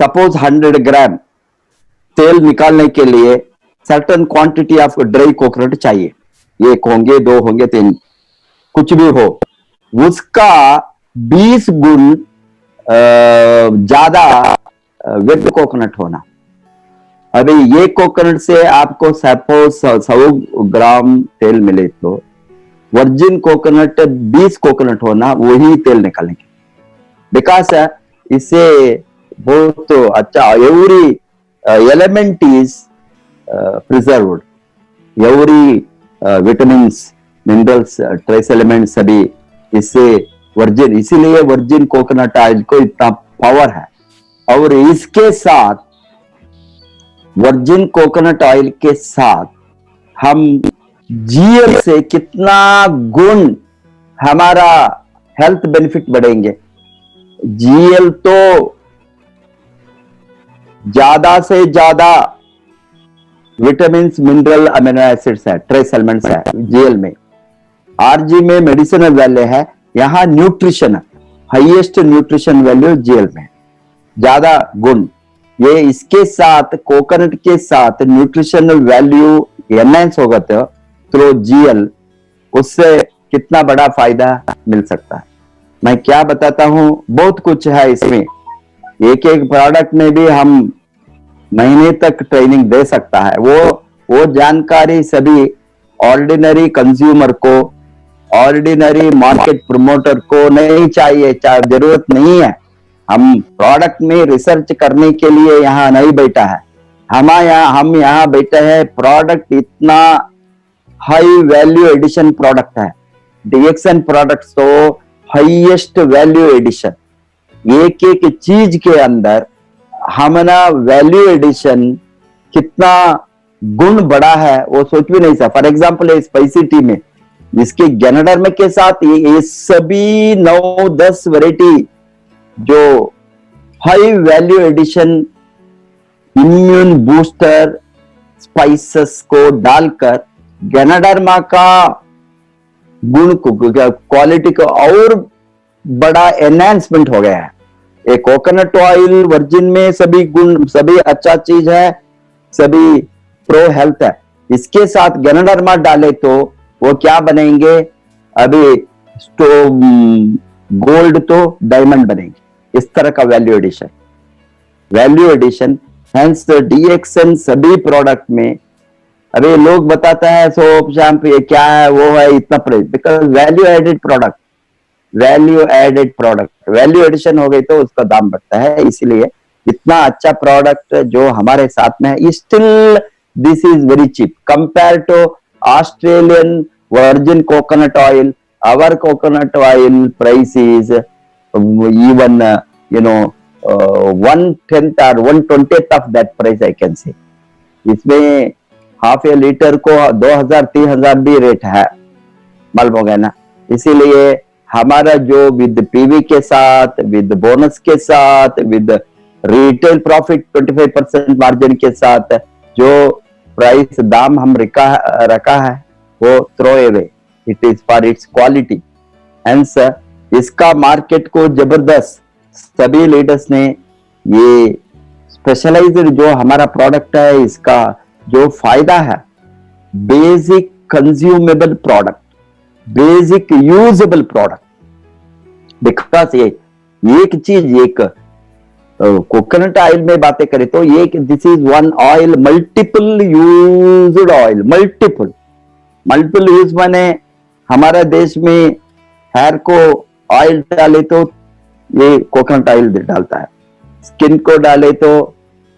सपोज 100 ग्राम तेल निकालने के लिए certain quantity of dry coconut चाहिए। 1 होंगे, 2 होंगे, 3, कुछ भी हो, उसका 20 गुण ज्यादा वेट कोकोनट होना। अभी ये कोकोनट से आपको सपोज 100 ग्राम तेल मिले तो वर्जिन कोकोनट 20 कोकोनट होना, वही तेल निकालेंगे। बिकॉज इससे बहुत अच्छा, every element is preserved, every vitamins, minerals, trace element सभी इससे वर्जिन, इसीलिए वर्जिन कोकोनट ऑयल को इतना पावर है। और इसके साथ वर्जिन कोकोनट ऑयल के साथ हम जीएल से कितना गुण हमारा हेल्थ बेनिफिट बढ़ेंगे। जीएल तो ज्यादा से ज्यादा विटामिन, मिनरल, अमीनो एसिड्स है, ट्रेस एलिमेंट्स है जीएल में। आरजी में मेडिसिनल वैल्यू है, यहां nutrition, highest nutrition value GL में, ज्यादा गुण। ये इसके साथ कोकोनट के साथ न्यूट्रिशनल वैल्यू एनहांस होगा तो थ्रू जीएल, उससे कितना बड़ा फायदा मिल सकता है। मैं क्या बताता हूं, बहुत कुछ है इसमें। एक एक प्रोडक्ट में भी हम महीने तक ट्रेनिंग दे सकता है। वो जानकारी सभी ऑर्डिनरी कंज्यूमर को, ऑर्डिनरी मार्केट प्रमोटर को नहीं चाहिए, जरूरत नहीं है। हम प्रोडक्ट में रिसर्च करने के लिए यहाँ नहीं बैठा है, हम यहाँ बैठे हैं। प्रोडक्ट इतना हाई वैल्यू एडिशन प्रोडक्ट है, DXN प्रोडक्ट्स तो हाईएस्ट वैल्यू एडिशन, एक एक चीज के अंदर हमारा वैल्यू एडिशन कितना गुण बढ़ा है वो सोच भी नहीं सकता। फॉर एग्जाम्पल स्पाइसी टी में इसके गैनाडर्मा के साथ ये सभी 9-10 वैरायटी जो high value addition immune booster spices को डालकर गैनाडर्मा का गुण को, क्वालिटी को और बड़ा एनहांसमेंट हो गया है। एक कोकोनट ऑयल वर्जिन में सभी गुण, सभी अच्छा चीज है, सभी प्रो हेल्थ है। इसके साथ गैनाडर्मा डाले तो वो क्या बनेंगे, अभी गोल्ड तो डायमंड बनेंगे। इस तरह का वैल्यू एडिशन हेंस DXN सभी प्रोडक्ट में। अभी लोग बताता है सोप शैम्पू ये क्या है, वो है इतना प्राइस, बिकॉज वैल्यू एडिशन हो गई तो उसका दाम बढ़ता है। इसलिए इतना अच्छा प्रोडक्ट जो हमारे साथ में है, still this is very cheap compare to Australian virgin coconut oil. Our coconut oil price is even 1/10 or 1/20 of that price I can say। इसमें हाफ ए लीटर को 2000-3000 भी रेट है, मालूम हो गया ना। इसीलिए हमारा जो विद पीवी के साथ, विद बोनस के साथ, विद रिटेल प्रॉफिट 25% मार्जिन के साथ जो प्राइस दाम हम रखा है वो throw away, it is for its quality. Hence इसका मार्केट को जबरदस्त सभी लीडर्स ने ये स्पेशलाइज्ड जो हमारा प्रोडक्ट है, इसका जो फायदा है, basic consumable product, basic usable product. Because ये एक चीज, एक कोकोनट ऑयल में बातें करें तो ये this is one oil, multiple used oil, multiple use माने हमारा देश में हेयर को ऑयल डाले तो ये कोकोनट ऑयल डालता है, स्किन को डाले तो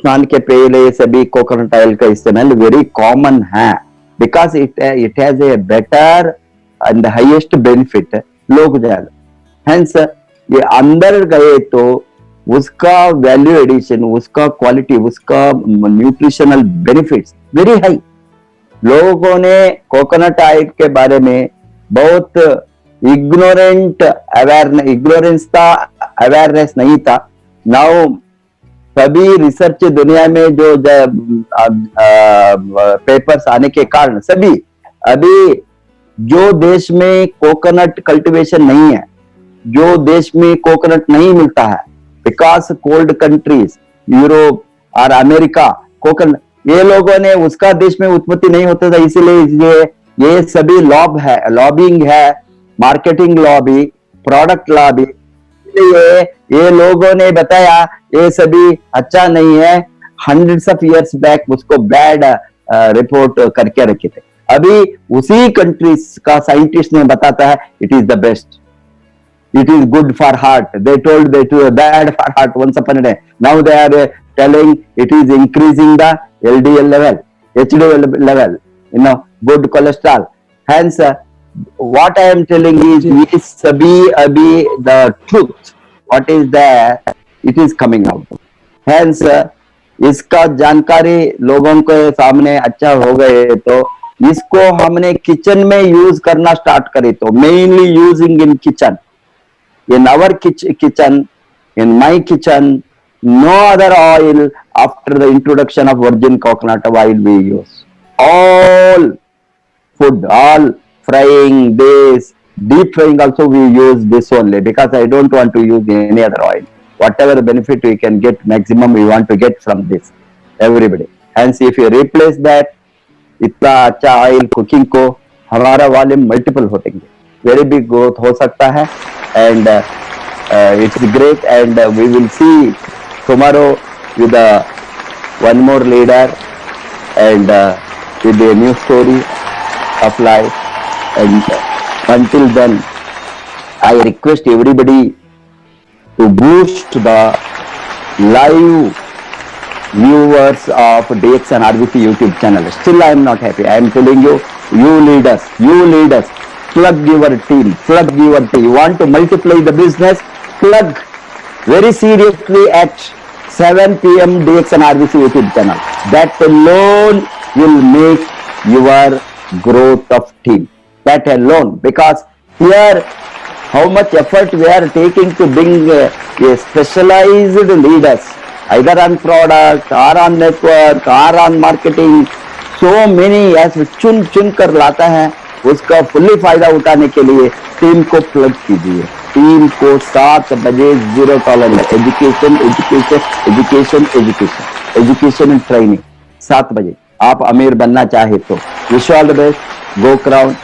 स्नान के पहले सभी कोकोनट ऑयल का इस्तेमाल वेरी कॉमन है। Because it has a better and highest benefit लोग ज्यादा। हेंस ये अंदर गए तो उसका वैल्यू एडिशन, उसका क्वालिटी, उसका न्यूट्रिशनल बेनिफिट्स वेरी हाई। लोगों ने कोकोनट ऑयल के बारे में बहुत इग्नोरेंस था, अवेयरनेस नहीं था। नाउ सभी रिसर्च दुनिया में जो पेपर्स आने के कारण सभी, अभी जो देश में कोकोनट कल्टीवेशन नहीं है, जो देश में कोकोनट नहीं मिलता है, बिकॉज कोल्ड कंट्रीज यूरोप और अमेरिका कोकोनट, ये लोगों ने उसका देश में उत्पत्ति नहीं होता था, इसीलिए ये सभी लॉबिंग है, मार्केटिंग लॉबी, प्रोडक्ट लॉबी। ये लोगों ने बताया ये सभी अच्छा नहीं है, हंड्रेड्स ऑफ इयर्स बैक उसको बैड रिपोर्ट करके रखे थे। अभी उसी कंट्रीज का साइंटिस्ट ने बताता है it is the best, it is good for heart. They told that it was bad for heart once upon a day. Now they are telling it is increasing the LDL level, HDL level, good cholesterol. Hence, what I am telling is sabhi abhi the truth, what is there, it is coming out. Hence, इसका जानकारी लोगों के सामने अच्छा हो गए तो इसको हमने किचन में यूज करना स्टार्ट करे तो mainly using in kitchen, in our kitchen, in my kitchen, no other oil after the introduction of virgin coconut oil we use. All food, all frying, this, deep frying also we use this only, because I don't want to use any other oil. Whatever benefit we can get, maximum we want to get from this, everybody. Hence if you replace that, इतना अच्छा ऑयल कुकिंग को हमारा वॉल्यूम मल्टीपल होते हैं, वेरी बिग ग्रोथ हो सकता है। And it's great, and we will see tomorrow with one more leader and with a new story of life. And until then, I request everybody to boost the live viewers of DXN RVC YouTube channel. Still I am not happy. I am telling you, you leaders, plug your team, plug your team. You want to multiply the business, plug very seriously at 7 p.m. DXN RBC YouTube channel. That alone will make your growth of team. That alone, because here how much effort we are taking to bring a specialized leaders, either on product or on network or on marketing. So many ऐसे चुन कर लाता है, उसका फुल्ली फायदा उठाने के लिए टीम को प्लग कीजिए. टीम को 7 बजे 0 tolerance, education education education education education and training 7 बजे. आप अमीर बनना चाहे तो wish all the best. Go crown.